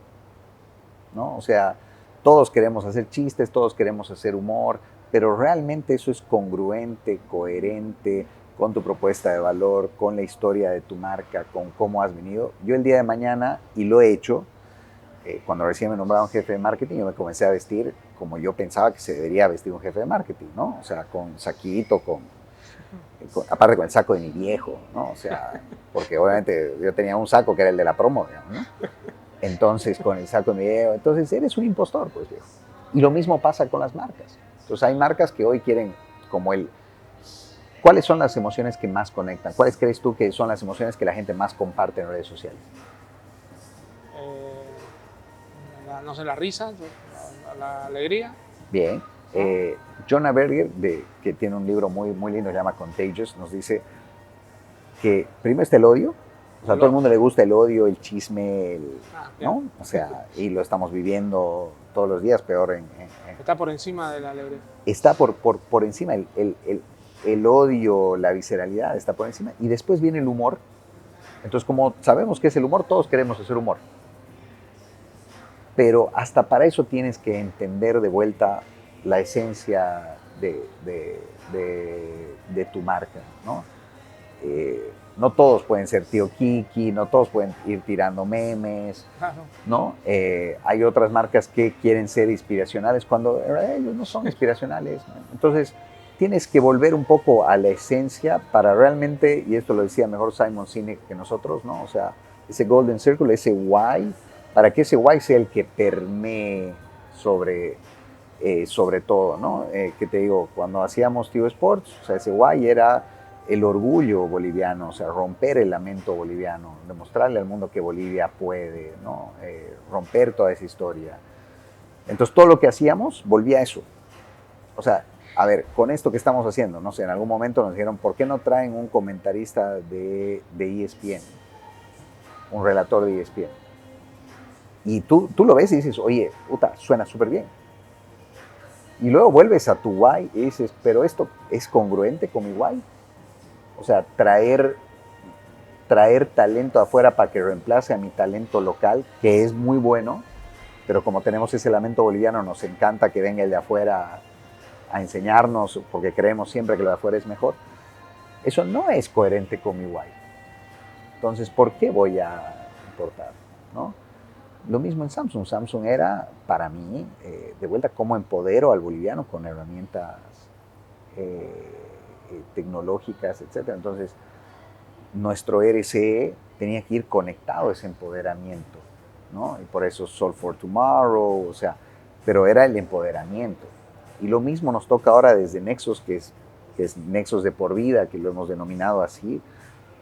¿No? O sea, todos queremos hacer chistes, todos queremos hacer humor, pero realmente eso es congruente, coherente con tu propuesta de valor, con la historia de tu marca, con cómo has venido. Yo el día de mañana, y lo he hecho, cuando recién me nombraron jefe de marketing, yo me comencé a vestir como yo pensaba que se debería vestir un jefe de marketing, ¿no? O sea, con saquito, aparte con el saco de mi viejo, ¿no? O sea, porque obviamente yo tenía un saco que era el de la promo, digamos, ¿no? Entonces, con el saco de mi viejo, entonces eres un impostor, pues, viejo. Y lo mismo pasa con las marcas. Entonces, hay marcas que hoy quieren como ¿cuáles son las emociones que más conectan? ¿Cuáles crees tú que son las emociones que la gente más comparte en redes sociales? No sé, la risa, la alegría. Bien. Jonah Berger, que tiene un libro muy, muy lindo, se llama Contagious, nos dice que primero está el odio. O sea, a todo el mundo le gusta el odio, el chisme, ¿no? O sea, y lo estamos viviendo todos los días, peor Está por encima de la alegría. Está por encima, el odio, la visceralidad está por encima. Y después viene el humor. Entonces, como sabemos qué es el humor, todos queremos hacer humor. Pero hasta para eso tienes que entender de vuelta la esencia de tu marca, ¿no? No todos pueden ser tío Kiki, no todos pueden ir tirando memes, ¿no? Hay otras marcas que quieren ser inspiracionales cuando ellos no son inspiracionales, ¿no? Entonces, tienes que volver un poco a la esencia para realmente, y esto lo decía mejor Simon Sinek que nosotros, ¿no? O sea, ese Golden Circle, ese why, para que ese why sea el que permee sobre todo, ¿no? Que te digo, cuando hacíamos Tío Sports, o sea, ese why era el orgullo boliviano, o sea, romper el lamento boliviano, demostrarle al mundo que Bolivia puede, ¿no? Romper toda esa historia. Entonces, todo lo que hacíamos volvía a eso. O sea, a ver, con esto que estamos haciendo, no sé, en algún momento nos dijeron, ¿por qué no traen un comentarista de ESPN? Un relator de ESPN. Y tú lo ves y dices, oye, puta, suena súper bien. Y luego vuelves a tu why y dices, pero esto es congruente con mi why. O sea, traer talento afuera para que reemplace a mi talento local, que es muy bueno, pero como tenemos ese lamento boliviano, nos encanta que venga el de afuera a enseñarnos, porque creemos siempre que lo de afuera es mejor. Eso no es coherente con mi why. Entonces, ¿por qué voy a importar? ¿No? Lo mismo en Samsung. Samsung era, para mí, de vuelta, cómo empodero al boliviano con herramientas tecnológicas, etc. Entonces, nuestro RCE tenía que ir conectado a ese empoderamiento, ¿no? Y por eso Solve for Tomorrow, o sea, pero era el empoderamiento. Y lo mismo nos toca ahora desde Nexos, que es Nexos de por vida, que lo hemos denominado así.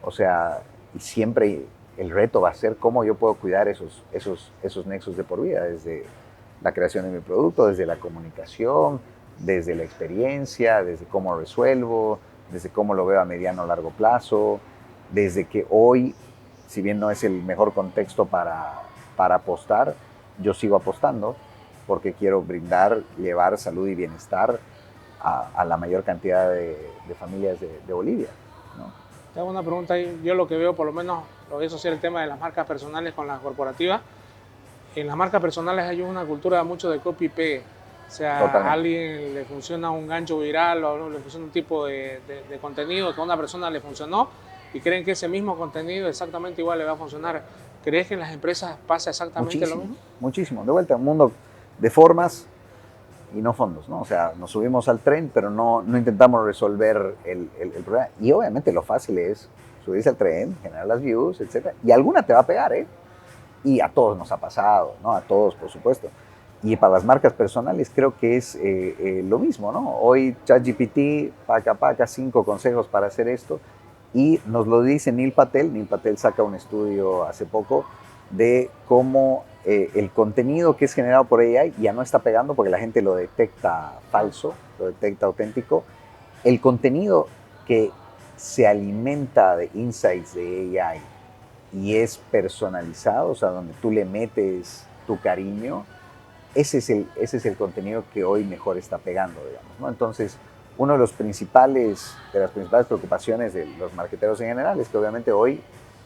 O sea, y siempre el reto va a ser cómo yo puedo cuidar esos nexos de por vida, desde la creación de mi producto, desde la comunicación, desde la experiencia, desde cómo resuelvo, desde cómo lo veo a mediano o largo plazo, desde que hoy, si bien no es el mejor contexto para para apostar, yo sigo apostando porque quiero llevar salud y bienestar a la mayor cantidad de familias de Bolivia, ¿no? Te hago una pregunta ahí. Yo lo que veo, por lo menos, lo voy a asociar el tema de las marcas personales con las corporativas. En las marcas personales hay una cultura mucho de copy-paste. O sea, Totalmente. a alguien le funciona un gancho viral o le funciona un tipo de contenido que a una persona le funcionó y creen que ese mismo contenido exactamente igual le va a funcionar. ¿Crees que en las empresas pasa exactamente lo mismo? Muchísimo. De vuelta, un mundo de formas y no fondos, ¿no? O sea, nos subimos al tren, pero no intentamos resolver el problema. Y obviamente lo fácil es subirse al tren, generar las views, etc. Y alguna te va a pegar, ¿eh? Y a todos nos ha pasado, ¿no? A todos, por supuesto. Y para las marcas personales creo que es lo mismo, ¿no? Hoy ChatGPT, paca, 5 consejos para hacer esto. Y nos lo dice Neil Patel. Neil Patel saca un estudio hace poco de cómo el contenido que es generado por AI ya no está pegando porque la gente lo detecta falso, lo detecta auténtico. El contenido que se alimenta de insights de AI y es personalizado, o sea, donde tú le metes tu cariño, ese es el contenido que hoy mejor está pegando, digamos, ¿no? Entonces, una de las principales preocupaciones de los marketeros en general es que obviamente hoy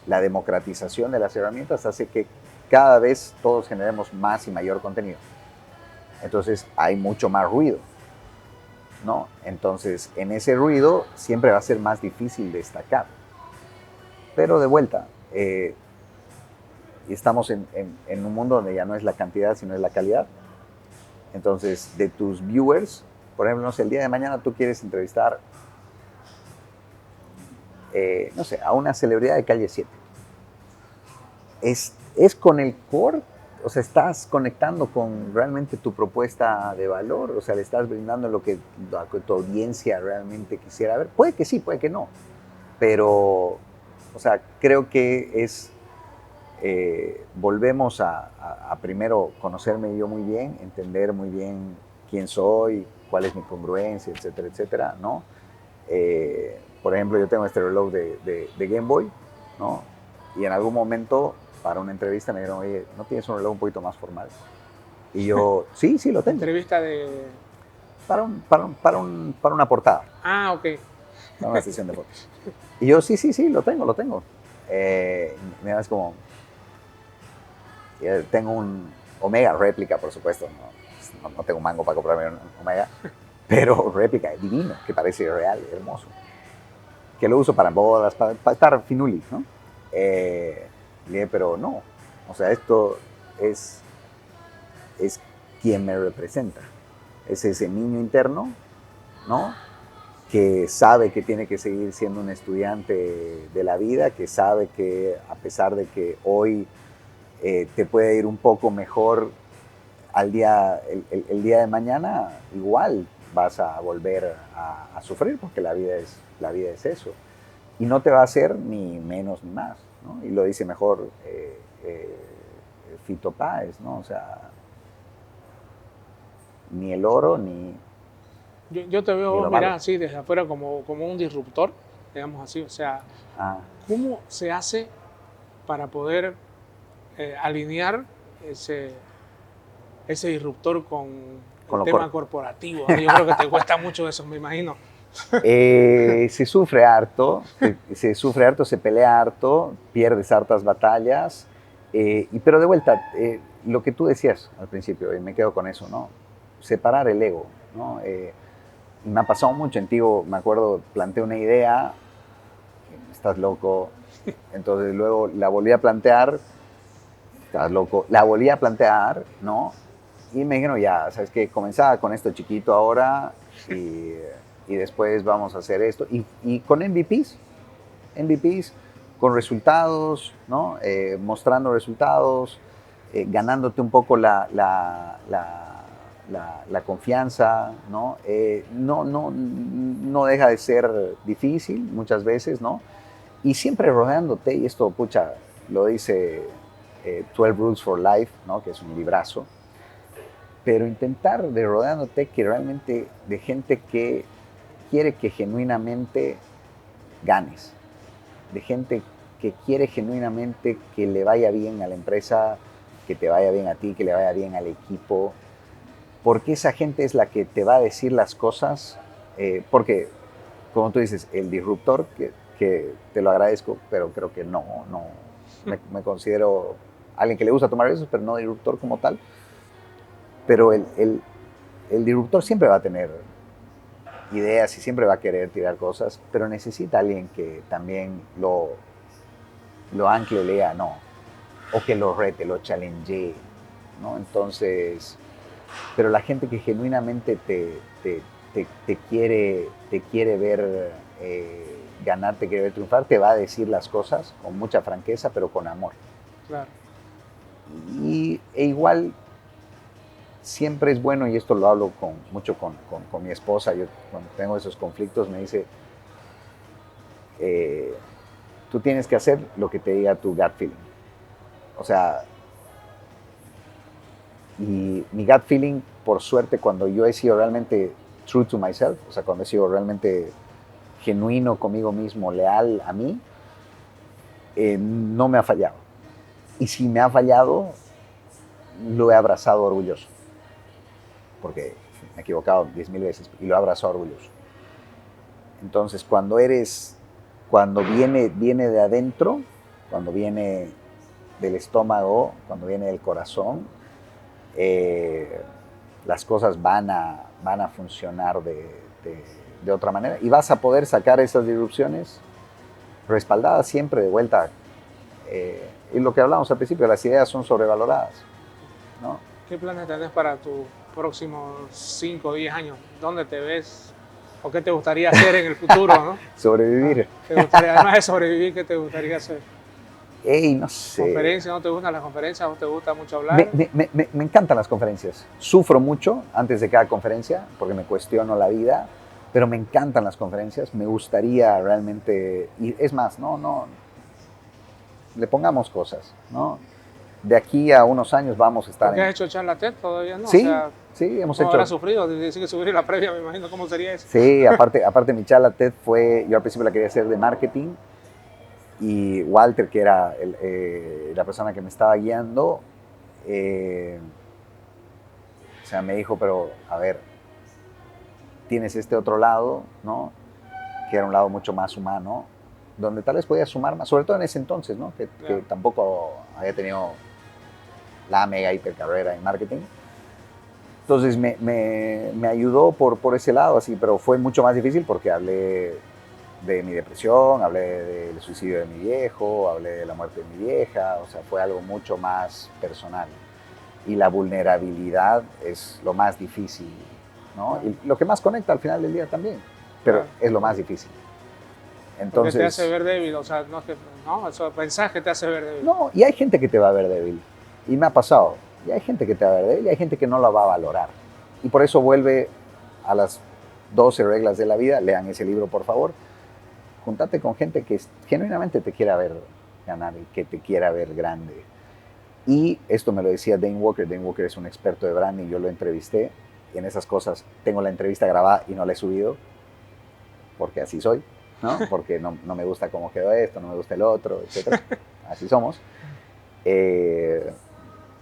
la democratización de las herramientas hace que cada vez todos generemos más y mayor contenido. Entonces hay mucho más ruido, ¿no? Entonces en ese ruido siempre va a ser más difícil destacar. Pero de vuelta, estamos en un mundo donde ya no es la cantidad sino es la calidad. Entonces de tus viewers, por ejemplo, no sé, el día de mañana tú quieres entrevistar, no sé, a una celebridad de Calle 7. Es con el core, o sea, estás conectando con realmente tu propuesta de valor, o sea, le estás brindando lo que tu audiencia realmente quisiera ver. Puede que sí, puede que no, pero, o sea, creo que es, volvemos a primero conocerme yo muy bien, entender muy bien quién soy, cuál es mi congruencia, etcétera, etcétera, ¿no? Por ejemplo, yo tengo este reloj de Game Boy, ¿no? Y en algún momento, para una entrevista, me dijeron, oye, ¿no tienes un reloj un poquito más formal? Y yo, sí, lo tengo. ¿Entrevista de...? Para una portada. Ah, ok. Para una sesión de fotos. Y yo, sí, lo tengo. Me es como, tengo un Omega réplica, por supuesto, no tengo mango para comprarme un Omega, pero réplica, divino, que parece real, hermoso. Que lo uso para bodas, para estar finuli, ¿no? Pero no, o sea, esto es quien me representa. Es ese niño interno, ¿no? Que sabe que tiene que seguir siendo un estudiante de la vida, que sabe que a pesar de que hoy te puede ir un poco mejor el día de mañana, igual vas a volver a sufrir porque la vida es eso. Y no te va a hacer ni menos ni más, ¿no? Y lo dice mejor Fito Páez, ¿no? O sea, ni el oro ni... Yo te veo, mira, así desde afuera como un disruptor, digamos así. O sea, ¿cómo se hace para poder alinear ese disruptor con el tema corporativo? Yo creo que te cuesta mucho eso, me imagino. Se sufre harto, se pelea harto, pierdes hartas batallas, pero de vuelta, lo que tú decías al principio, y me quedo con eso, ¿no? Separar el ego, ¿no? Me ha pasado mucho en Tigo, me acuerdo, planteé una idea, estás loco, entonces luego la volví a plantear, estás loco, la volví a plantear, ¿no? Y me dijeron, ya, ¿sabes qué? Comenzaba con esto chiquito ahora y después vamos a hacer esto. Y con MVPs, con resultados, ¿no? Mostrando resultados, ganándote un poco la confianza, ¿no? No deja de ser difícil muchas veces, ¿no? Y siempre rodeándote, y esto, pucha, lo dice 12 Rules for Life, ¿no? Que es un librazo, pero intentar de rodeándote que realmente de gente que quiere que genuinamente ganes, de gente que quiere genuinamente que le vaya bien a la empresa que te vaya bien a ti, que le vaya bien al equipo, porque esa gente es la que te va a decir las cosas, porque, como tú dices, el disruptor, que te lo agradezco, pero creo que no, me considero alguien que le gusta tomar riesgos, pero no disruptor como tal, pero el disruptor siempre va a tener ideas y siempre va a querer tirar cosas, pero necesita alguien que también lo ancle o lea, no, o que lo rete, lo challenge, ¿no? Entonces, pero la gente que genuinamente te quiere ver ganar, te quiere ver triunfar, te va a decir las cosas con mucha franqueza, pero con amor. Claro. E igual siempre es bueno, y esto lo hablo mucho con mi esposa, yo cuando tengo esos conflictos me dice, tú tienes que hacer lo que te diga tu gut feeling. O sea, y mi gut feeling, por suerte, cuando yo he sido realmente true to myself, o sea, cuando he sido realmente genuino conmigo mismo, leal a mí, no me ha fallado. Y si me ha fallado, lo he abrazado orgulloso. Porque me he equivocado 10,000 veces y lo he abrazado orgulloso. Entonces, cuando viene de adentro, cuando viene del estómago, cuando viene del corazón, las cosas van a funcionar de otra manera y vas a poder sacar esas disrupciones respaldadas siempre de vuelta. Y lo que hablamos al principio, las ideas son sobrevaloradas, ¿no? ¿Qué planes tenés para tus próximos 5 o 10 años? ¿Dónde te ves? ¿O qué te gustaría hacer en el futuro, no? Sobrevivir. Además de sobrevivir, ¿qué te gustaría hacer? No sé. ¿Conferencias? ¿No te gustan las conferencias? ¿No te gusta mucho hablar? Me encantan las conferencias. Sufro mucho antes de cada conferencia porque me cuestiono la vida, pero me encantan las conferencias. Me gustaría realmente, y es más, no, le pongamos cosas, ¿no? De aquí a unos años vamos a estar ¿Por qué has hecho charla TED todavía, no? Sí, o sea, sí, hemos ¿cómo hecho. habrás sufrido? Decir que sufrir la previa, me imagino, ¿cómo sería eso? Sí, aparte mi charla TED fue, yo al principio la quería hacer de marketing, y Walter, que era la persona que me estaba guiando, o sea, me dijo, pero a ver, tienes este otro lado, ¿no? Que era un lado mucho más humano, donde tal vez podía sumar más, sobre todo en ese entonces, ¿no? Que tampoco había tenido la mega hiper carrera en marketing. Entonces me ayudó por ese lado, así, pero fue mucho más difícil porque hablé de mi depresión, hablé del suicidio de mi viejo, hablé de la muerte de mi vieja, o sea, fue algo mucho más personal. Y la vulnerabilidad es lo más difícil, ¿no? Y lo que más conecta al final del día también, pero es lo más difícil. Entonces, porque te hace ver débil, o sea, no, eso pensás que te hace ver débil. No, y hay gente que te va a ver débil, y me ha pasado, y hay gente que te va a ver débil, y hay gente que no la va a valorar. Y por eso vuelve a las 12 reglas de la vida, lean ese libro por favor, júntate con gente que genuinamente te quiera ver ganar y que te quiera ver grande. Y esto me lo decía Dane Walker. Dane Walker es un experto de branding, yo lo entrevisté, y en esas cosas tengo la entrevista grabada y no la he subido, porque así soy, ¿no? Porque no me gusta cómo quedó esto, no me gusta el otro, etc. Así somos.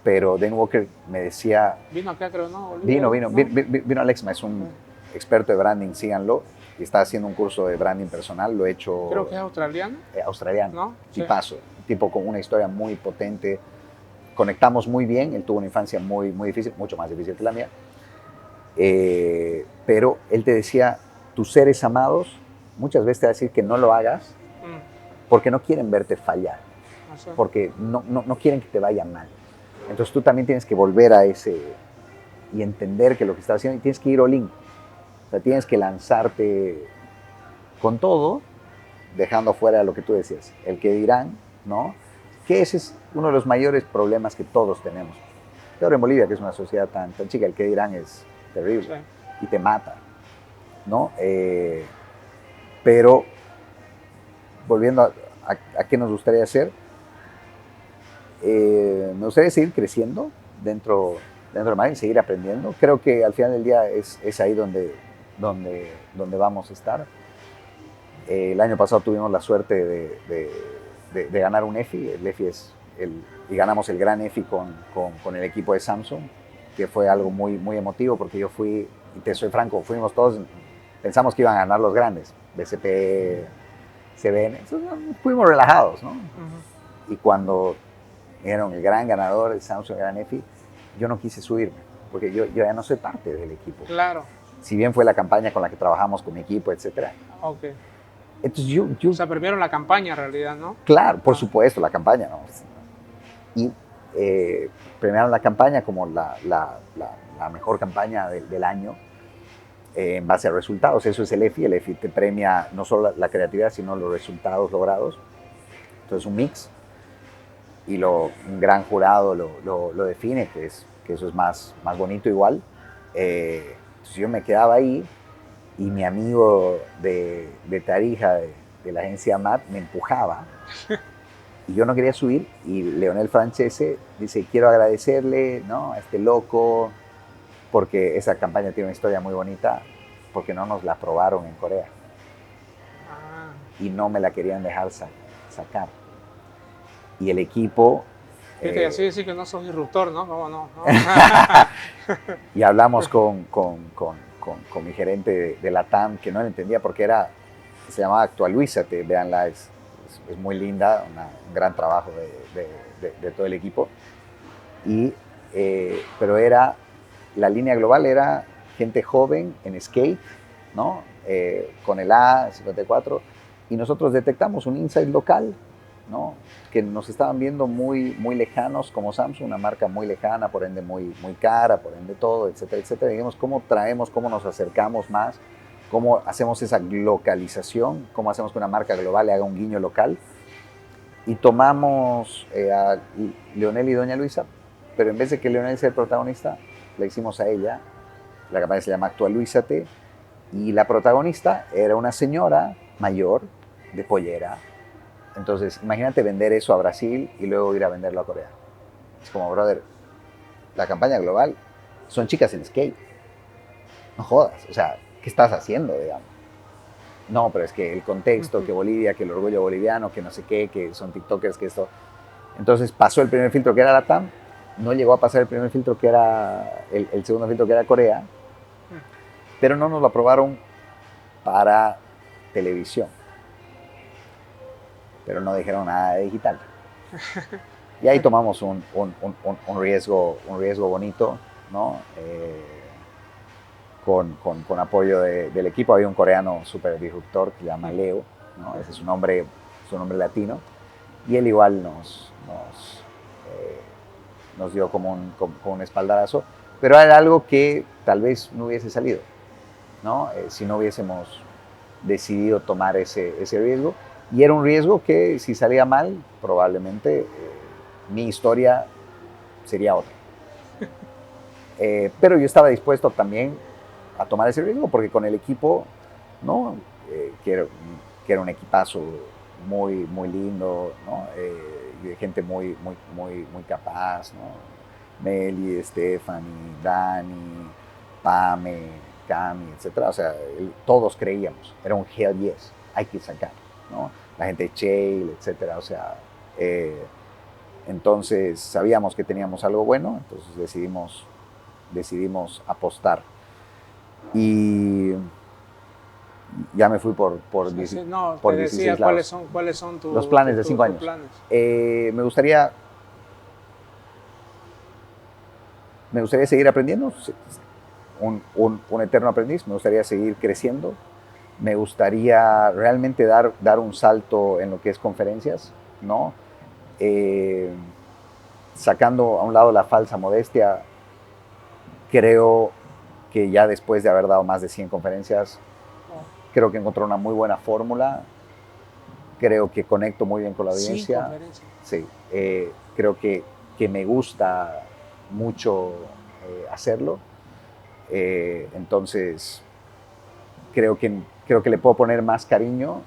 Pero Dane Walker me decía... Vino acá, creo, ¿no? Vino Alexma, es un experto de branding, síganlo. Y está haciendo un curso de branding personal, lo he hecho... Creo que es australiano. Australiano, ¿No? tipazo. Tipo con una historia muy potente. Conectamos muy bien, él tuvo una infancia muy, muy difícil, mucho más difícil que la mía. Pero él te decía, tus seres amados, muchas veces te va a decir que no lo hagas porque no quieren verte fallar, porque no quieren que te vaya mal. Entonces tú también tienes que volver a ese y entender que lo que estás haciendo, y tienes que ir all in. O sea, tienes que lanzarte con todo, dejando fuera lo que tú decías, el que dirán, ¿no? Que ese es uno de los mayores problemas que todos tenemos. Peor en Bolivia, que es una sociedad tan chica, el que dirán es terrible y te mata, ¿no? Pero, volviendo a qué nos gustaría hacer, me gustaría seguir creciendo dentro de marketing, seguir aprendiendo. Creo que al final del día es ahí donde vamos a estar. El año pasado tuvimos la suerte de ganar un EFI. El EFI es y ganamos el Gran EFI con el equipo de Samsung, que fue algo muy, muy emotivo porque yo fui, y te soy franco, fuimos todos, pensamos que iban a ganar los grandes, BCP, CBN, entonces fuimos relajados, ¿no? Y cuando dijeron el gran ganador, el Samsung Gran EFI, yo no quise subirme, porque yo ya no soy parte del equipo. Claro. Si bien fue la campaña con la que trabajamos con mi equipo, etc. Ok. Entonces O sea, primero la campaña en realidad, ¿no? Claro, por supuesto, la campaña, ¿no? Y premiaron la campaña como la mejor campaña del año en base a resultados. Eso es el EFI. El EFI te premia no solo la creatividad, sino los resultados logrados. Entonces, un mix. Y un gran jurado lo define, que eso es más bonito igual. Entonces yo me quedaba ahí y mi amigo de Tarija, de la agencia MAT, me empujaba y yo no quería subir, y Leonel Francese dice, quiero agradecerle, ¿no?, a este loco, porque esa campaña tiene una historia muy bonita, porque no nos la aprobaron en Corea y no me la querían dejar sacar. Y el equipo... Fíjate, así decir que no sos disruptor, ¿no? ¿Cómo no? Y hablamos con mi gerente de la TAM, que no le entendía porque se llamaba Actualízate, véanla, es muy linda, un gran trabajo de todo el equipo. Pero la línea global era gente joven en skate, ¿no? Con el A54, y nosotros detectamos un insight local, ¿no?, que nos estaban viendo muy, muy lejanos como Samsung, una marca muy lejana, por ende muy, muy cara, por ende todo, etcétera, etcétera. Digamos, cómo nos acercamos más, cómo hacemos esa localización, cómo hacemos que una marca global le haga un guiño local. Y tomamos a Leonel y Doña Luisa, pero en vez de que Leonel sea el protagonista, la hicimos a ella. La campaña se llama Actualízate, y la protagonista era una señora mayor de pollera. Entonces, imagínate vender eso a Brasil y luego ir a venderlo a Corea. Es como, brother, la campaña global son chicas en skate. No jodas, o sea, ¿qué estás haciendo, digamos? No, pero es que el contexto, que Bolivia, que el orgullo boliviano, que no sé qué, que son tiktokers, que esto... Entonces pasó el primer filtro, que era la TAM, no llegó a pasar el primer filtro, que era el segundo filtro, que era Corea, pero no nos lo aprobaron para televisión. Pero no dijeron nada de digital. Y ahí tomamos un riesgo bonito, ¿no? Con apoyo del equipo. Había un coreano súper disruptor que se llama Leo, ¿no? Ese es su nombre latino. Y él igual nos dio como un espaldarazo. Pero era algo que tal vez no hubiese salido, ¿no? Si no hubiésemos decidido tomar ese riesgo. Y era un riesgo que, si salía mal, probablemente mi historia sería otra. Pero yo estaba dispuesto también a tomar ese riesgo, porque con el equipo, ¿no? Que era un equipazo muy, muy lindo, ¿no? De gente muy, muy, muy, muy capaz, ¿no? Meli, Stephanie, Dani, Pame, Cami, etc. O sea, todos creíamos, era un hell yes, hay que sacar, ¿no? La gente de Chale, etcétera, o sea, entonces sabíamos que teníamos algo bueno, entonces decidimos apostar. Y ya me fui por Sí, 16 no, por te 16 decía lados. cuáles son Los planes de 5 años. Me gustaría seguir aprendiendo, un eterno aprendiz. Me gustaría seguir creciendo. Me gustaría realmente dar un salto en lo que es conferencias, ¿no? Sacando a un lado la falsa modestia, creo que ya después de haber dado más de 100 conferencias, creo que encontré una muy buena fórmula. Creo que conecto muy bien con la audiencia. Sí, creo que me gusta mucho hacerlo. Entonces, creo que le puedo poner más cariño,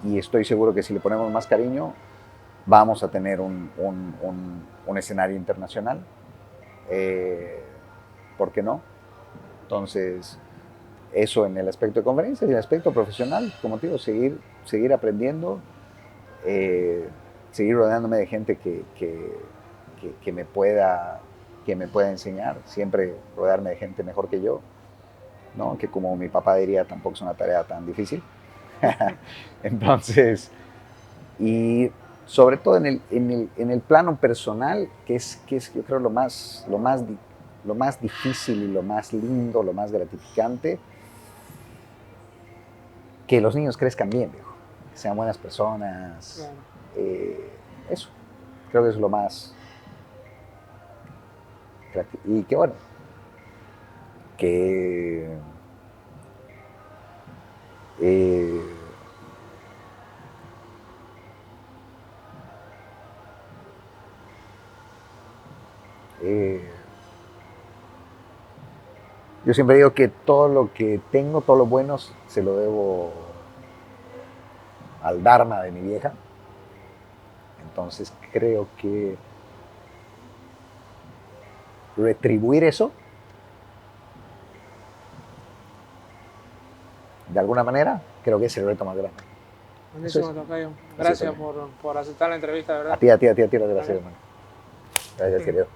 y estoy seguro que si le ponemos más cariño, vamos a tener un escenario internacional. ¿Por qué no? Entonces, eso en el aspecto de conferencias. Y en el aspecto profesional, como te digo, seguir aprendiendo, seguir rodeándome de gente que me pueda enseñar, siempre rodearme de gente mejor que yo, ¿no? Que como mi papá diría, tampoco es una tarea tan difícil. Entonces, y sobre todo en el plano personal, que es yo creo lo más difícil y lo más lindo, lo más gratificante, que los niños crezcan bien, viejo, que sean buenas personas. Claro. Eso, creo que es lo más. Y que bueno, que yo siempre digo que todo lo que tengo, todo lo bueno, se lo debo al Dharma de mi vieja. Entonces creo que retribuir eso, de alguna manera, creo que es el reto más grande. Buenísimo, Tocayo. Gracias por aceptar la entrevista, de verdad. A ti, gracias, hermano. Gracias, querido.